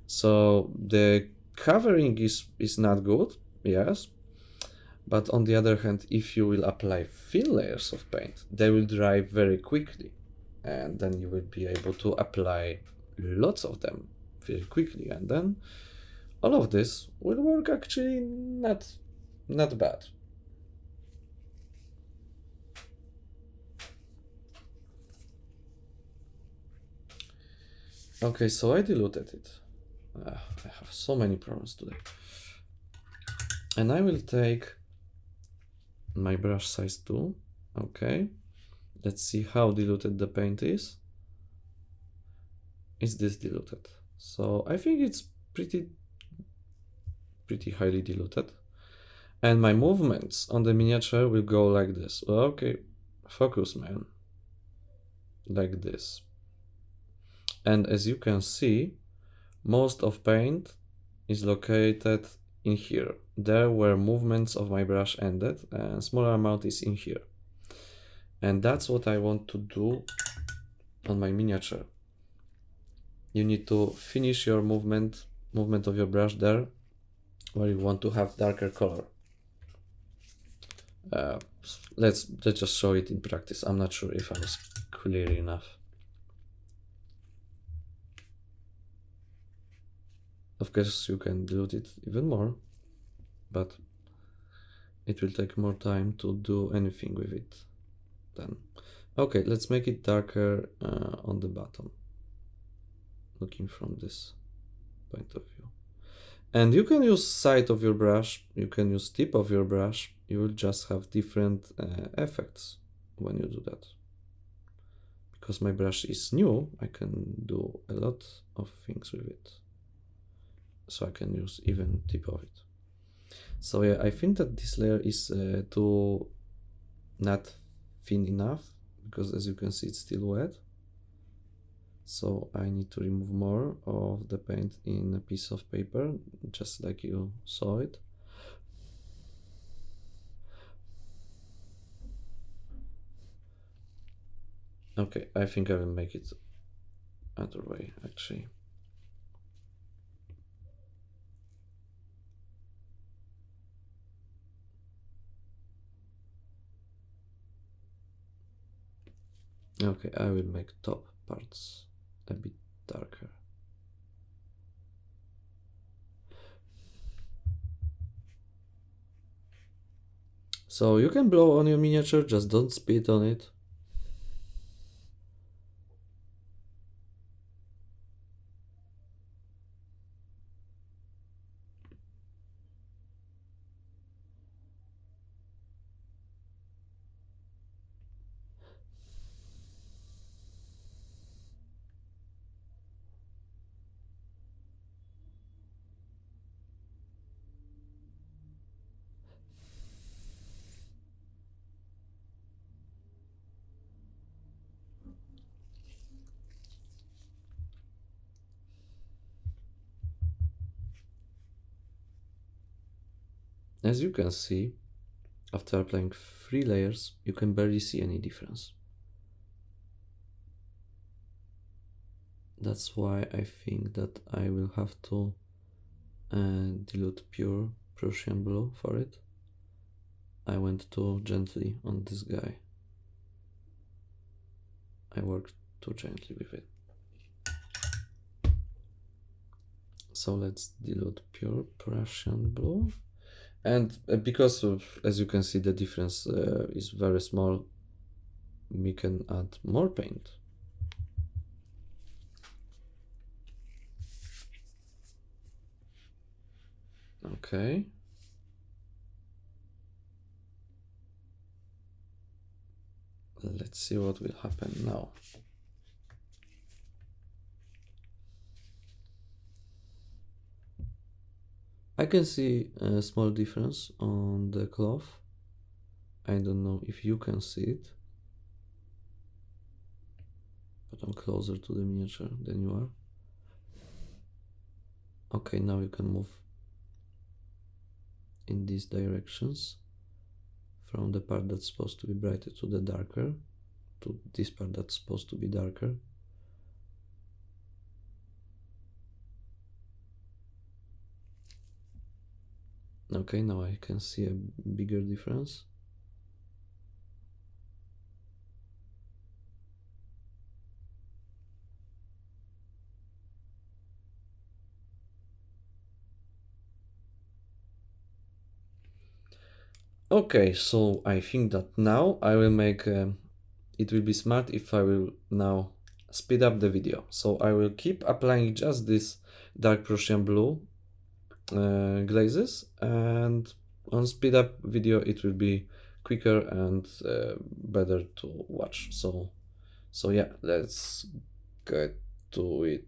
So the covering is not good, yes, but on the other hand, if you will apply thin layers of paint, they will dry very quickly, and then you will be able to apply lots of them very quickly, and then all of this will work actually not bad. Okay, so I diluted it. I have so many problems today. And I will take my brush size 2. Okay, let's see how diluted the paint is. Is this diluted? So I think it's pretty highly diluted. And my movements on the miniature will go like this. Okay, focus, man. Like this. And as you can see, most of paint is located in here, there where movements of my brush ended, and smaller amount is in here. And that's what I want to do on my miniature. You need to finish your movement of your brush there, where you want to have darker color. Let's just show it in practice. I'm not sure if I was clear enough. Of course, you can dilute it even more, but it will take more time to do anything with it then. Okay, let's make it darker on the bottom, looking from this point of view. And you can use side of your brush, you can use tip of your brush, you will just have different effects when you do that. Because my brush is new, I can do a lot of things with it. So I can use even tip of it. So yeah, I think that this layer is too not thin enough, because as you can see it's still wet. So I need to remove more of the paint in a piece of paper, just like you saw it. Okay, I think I will make it other way actually. Okay, I will make top parts a bit darker. So you can blow on your miniature, just don't spit on it. As you can see, after applying 3 layers, you can barely see any difference. That's why I think that I will have to dilute pure Prussian blue for it. I went too gently on this guy. I worked too gently with it. So let's dilute pure Prussian blue. And because of, as you can see, the difference is very small, we can add more paint. Okay. Let's see what will happen now. I can see a small difference on the cloth. I don't know if you can see it, but I'm closer to the miniature than you are. Okay, now you can move in these directions from the part that's supposed to be brighter to the darker, to this part that's supposed to be darker. Okay, now I can see a bigger difference. Okay, so I think that now I will make, it will be smart if I will now speed up the video. So I will keep applying just this dark Prussian blue glazes, and on speed up video it will be quicker and better to watch. So yeah, let's get to it.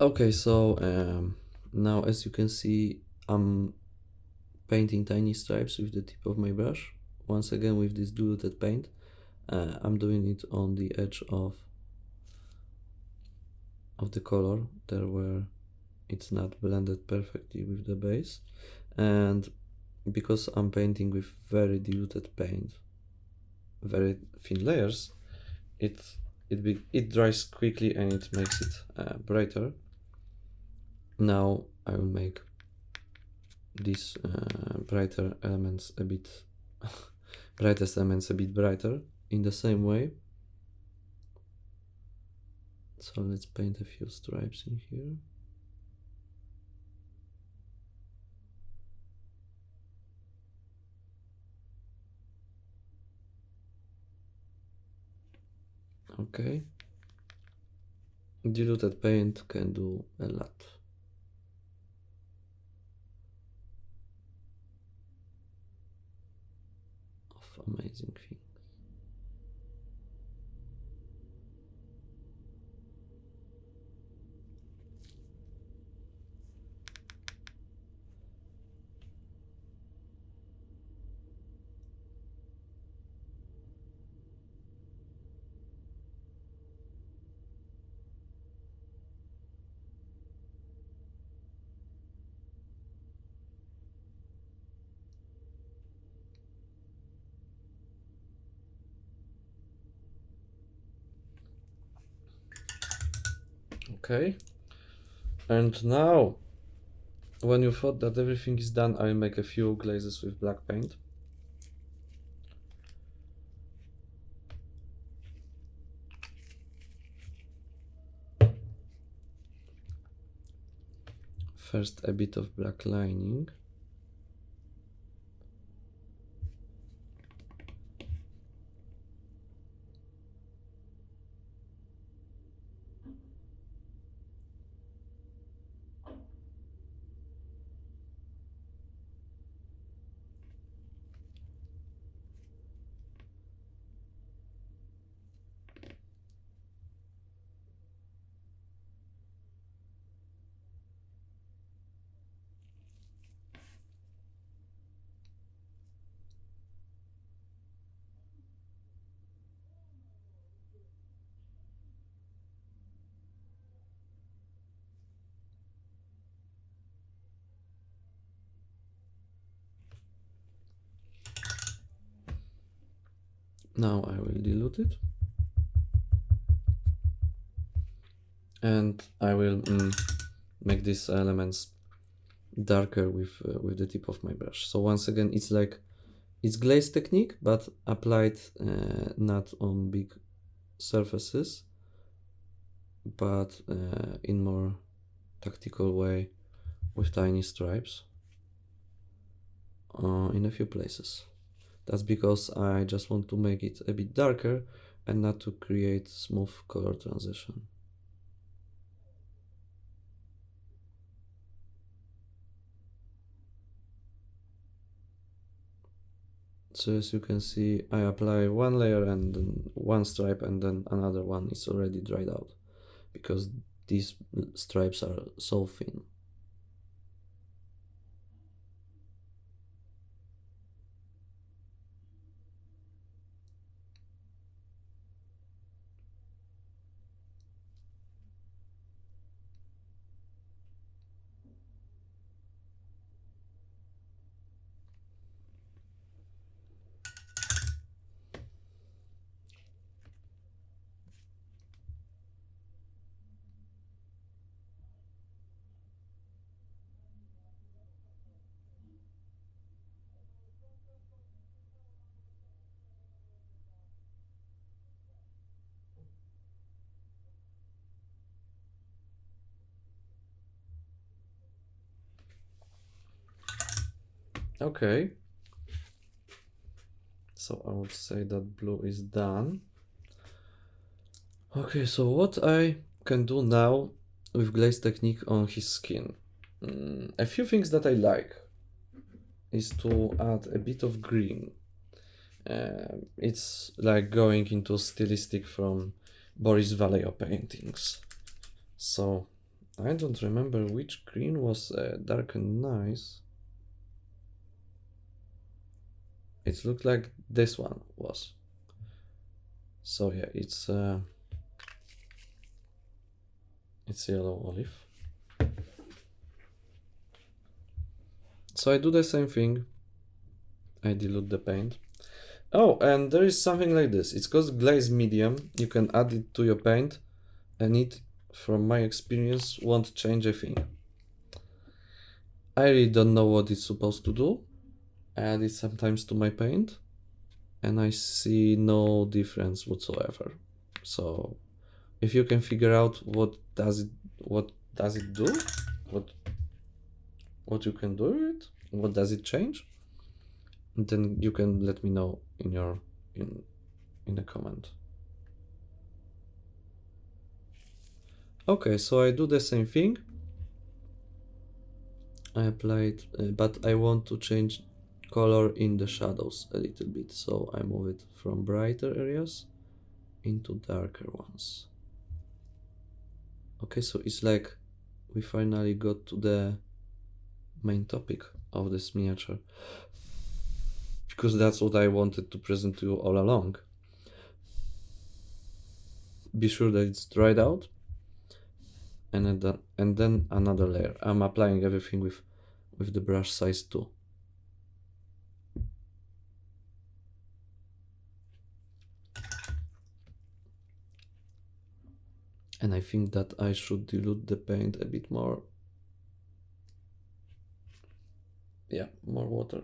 Okay, so now as you can see, I'm painting tiny stripes with the tip of my brush. Once again with this diluted paint. I'm doing it on the edge of the color, there where it's not blended perfectly with the base. And because I'm painting with very diluted paint, very thin layers, it dries quickly and it makes it brighter. Now I will make these brighter elements a bit brightest elements a bit brighter in the same way. So let's paint a few stripes in here. Okay. Diluted paint can do a lot. Of amazing things. Okay. And now, when you thought that everything is done, I'll make a few glazes with black paint. First, a bit of black lining. Now I will dilute it. And I will make these elements darker with the tip of my brush. So once again, it's glaze technique, but applied not on big surfaces, but in more tactical way with tiny stripes in a few places. That's because I just want to make it a bit darker and not to create smooth color transition. So as you can see, I apply one layer and then one stripe and then another one is already dried out because these stripes are so thin. Okay. So I would say that blue is done. Okay, so what I can do now with glaze technique on his skin. A few things that I like is to add a bit of green. It's like going into stylistic from Boris Vallejo paintings. So I don't remember which green was dark and nice. It looked like this one was. So yeah, it's yellow olive. So I do the same thing. I dilute the paint. Oh, and there is something like this. It's called Glaze medium. You can add it to your paint, and it, from my experience, won't change a thing. I really don't know what it's supposed to do. I add it sometimes to my paint, and I see no difference whatsoever. So, if you can figure out what does it do, what you can do with it, what does it change, then you can let me know in a comment. Okay, so I do the same thing. I apply it, but I want to change color in the shadows a little bit, so I move it from brighter areas into darker ones. Okay, so it's like we finally got to the main topic of this miniature, because that's what I wanted to present to you all along. Be sure that it's dried out, and then another layer. I'm applying everything with the brush size 2. And I think that I should dilute the paint a bit more. Yeah, more water.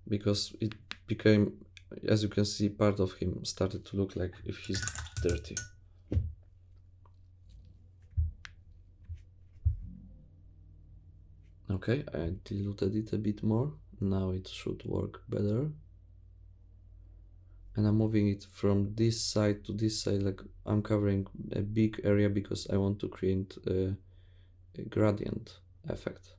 Because it became, as you can see, part of him started to look like if he's dirty. Okay, I diluted it a bit more. Now it should work better. And I'm moving it from this side to this side, like I'm covering a big area because I want to create a gradient effect.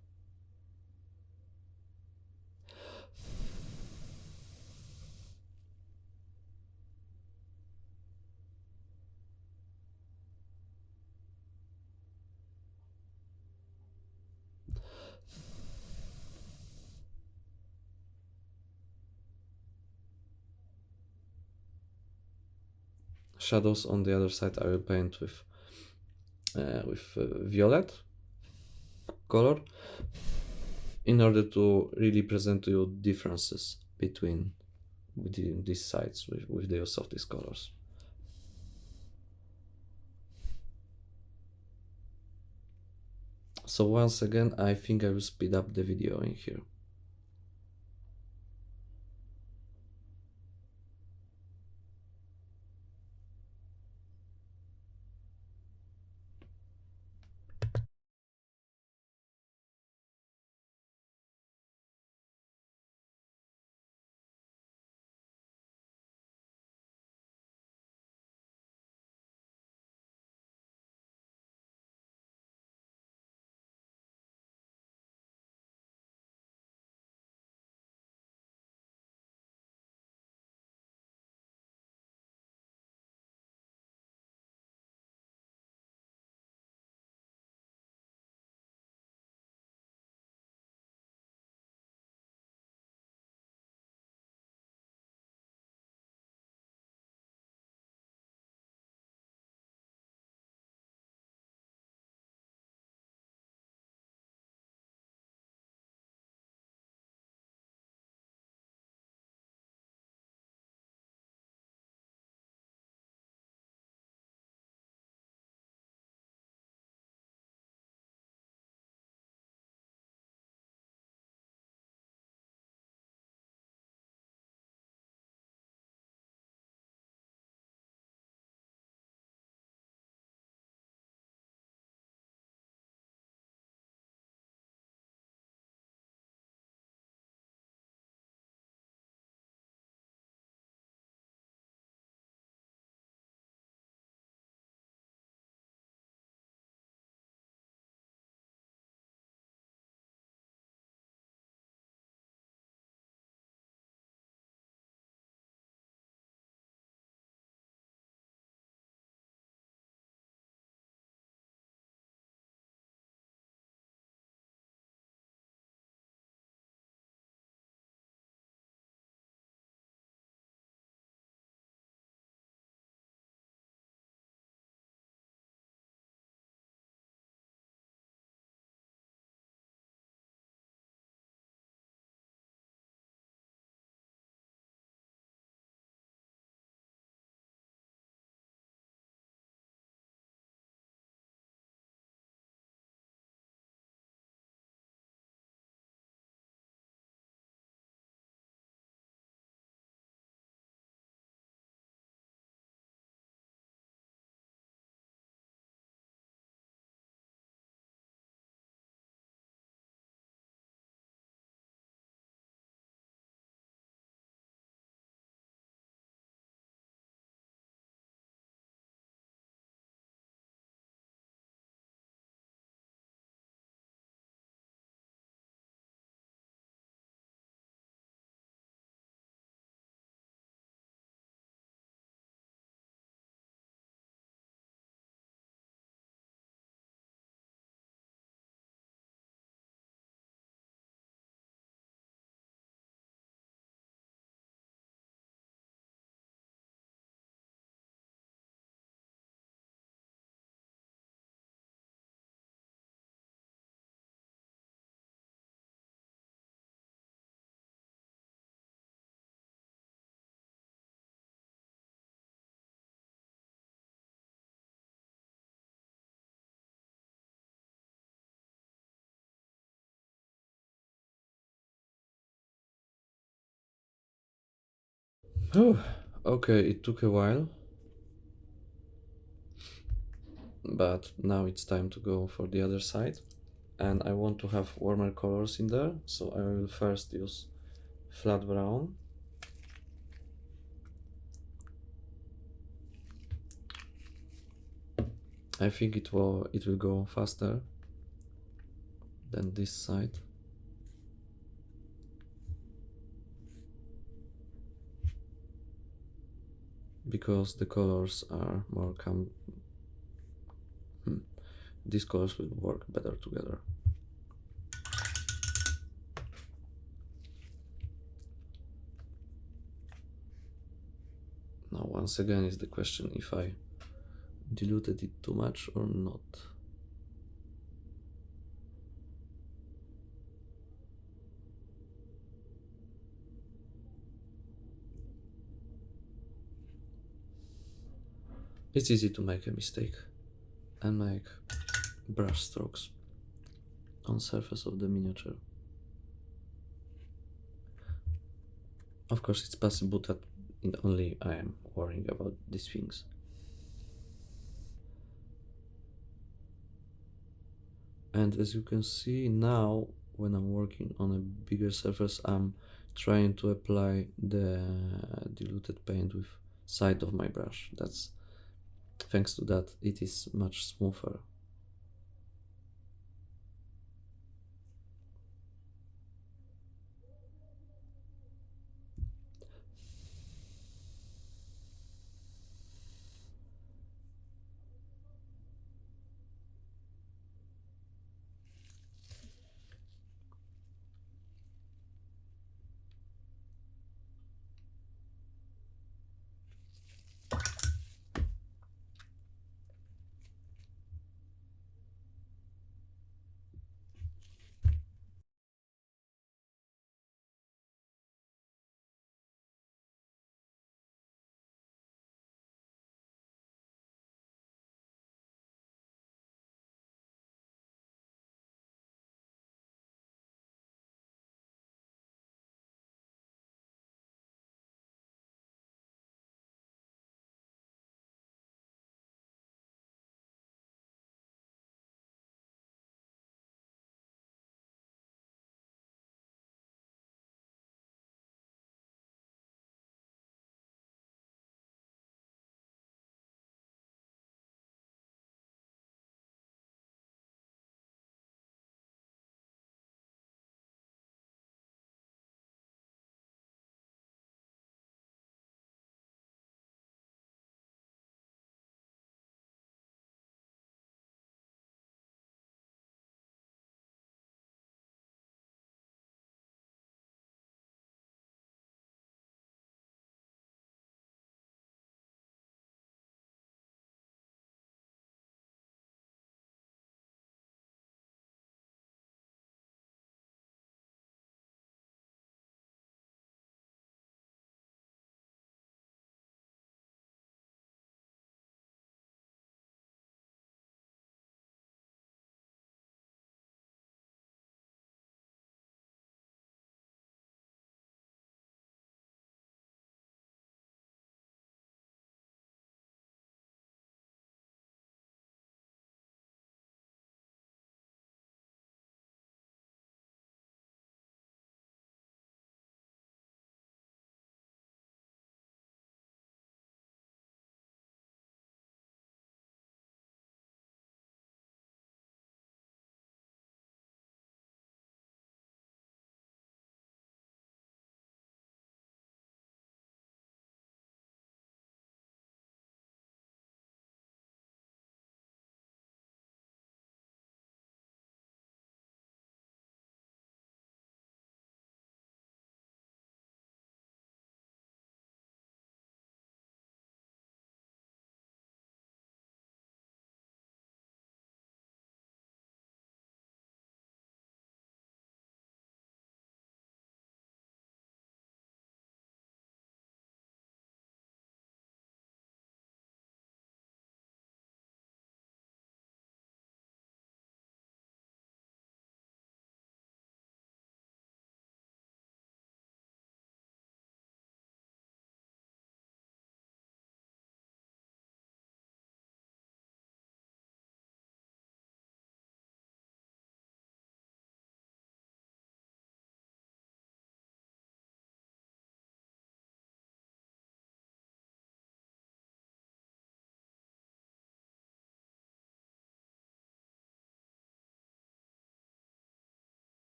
Shadows on the other side I will paint with violet color in order to really present to you differences between these sides with the use of these colors. So once again, I think I will speed up the video in here. Oh, okay, it took a while, but now it's time to go for the other side. And I want to have warmer colors in there, so I will first use flat brown. I think it will go faster than this side. Because the colors are more these colors will work better together. Now once again is the question if I diluted it too much or not. It's easy to make a mistake and make brush strokes on surface of the miniature. Of course, it's possible that only I am worrying about these things. And as you can see now, when I'm working on a bigger surface, I'm trying to apply the diluted paint with side of my brush. That's thanks to that it is much smoother.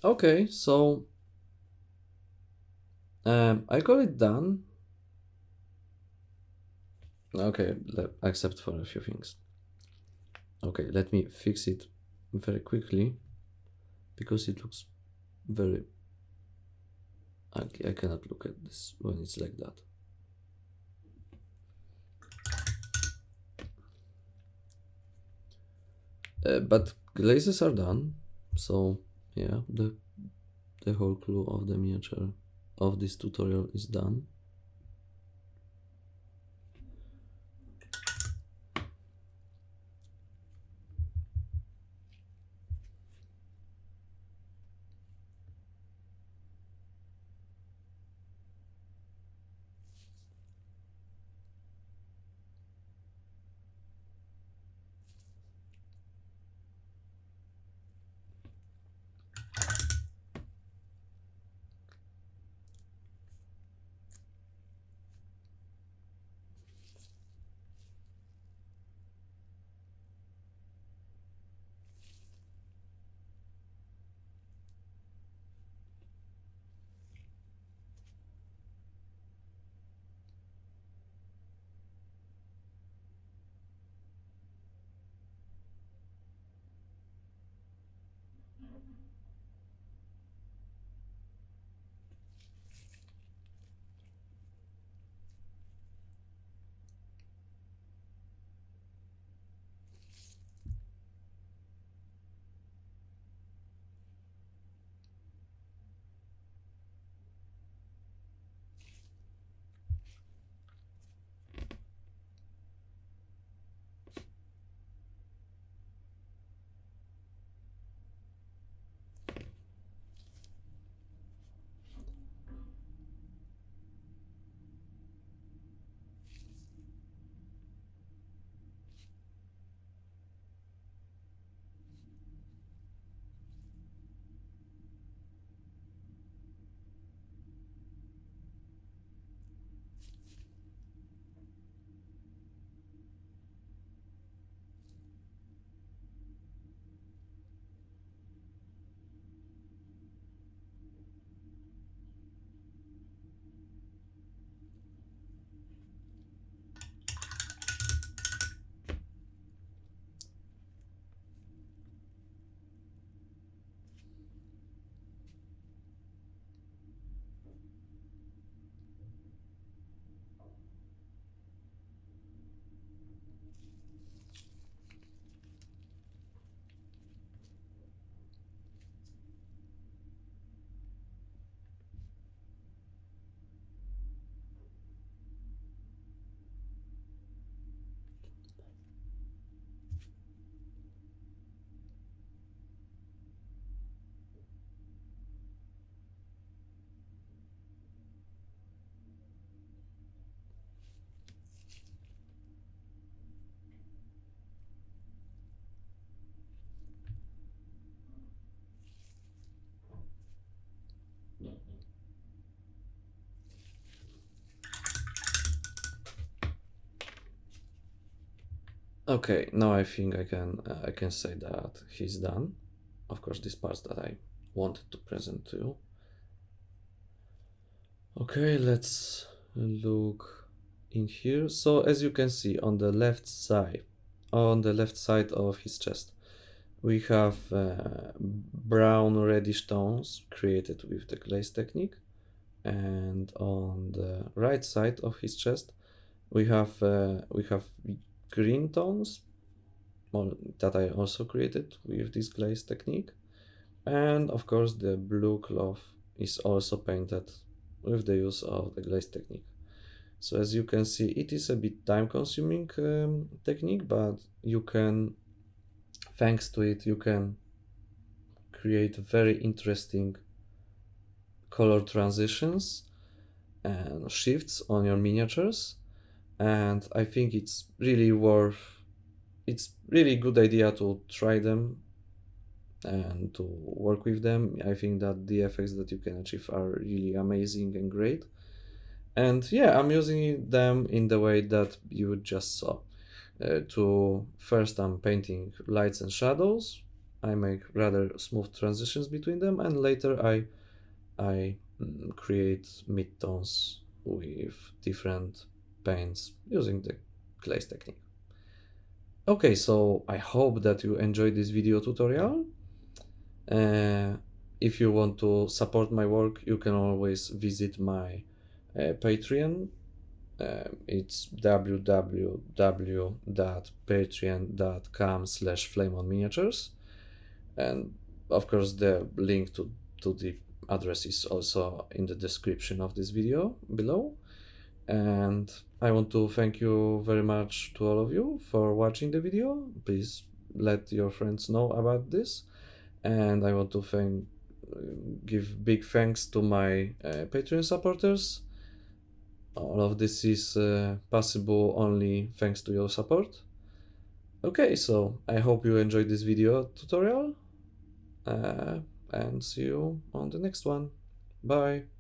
Okay, so I call it done. Okay, except for a few things. Okay, let me fix it very quickly because it looks very. I cannot look at this when it's like that. But glazes are done, so yeah, the whole clue of the miniature of this tutorial is done. Okay, now I think I can say that he's done. Of course, this part that I wanted to present to you. Okay, let's look in here. So as you can see on the left side of his chest, we have brown reddish tones created with the glaze technique, and on the right side of his chest, we have green tones that I also created with this glaze technique, and of course the blue cloth is also painted with the use of the glaze technique. So as you can see, it is a bit time consuming technique, but you can, thanks to it, you can create very interesting color transitions and shifts on your miniatures. And I think it's really good idea to try them and to work with them. I think that the effects that you can achieve are really amazing and great. And yeah, I'm using them in the way that you just saw. To first, I'm painting lights and shadows. I make rather smooth transitions between them, and later I create midtones with different paints using the glaze technique. Okay, so I hope that you enjoyed this video tutorial. If you want to support my work, you can always visit my Patreon. It's www.patreon.com/flameonminiatures, and of course the link to the address is also in the description of this video below. And I want to thank you very much to all of you for watching the video. Please let your friends know about this. And I want to give big thanks to my Patreon supporters. All of this is possible only thanks to your support. Okay, so I hope you enjoyed this video tutorial, and see you on the next one. Bye!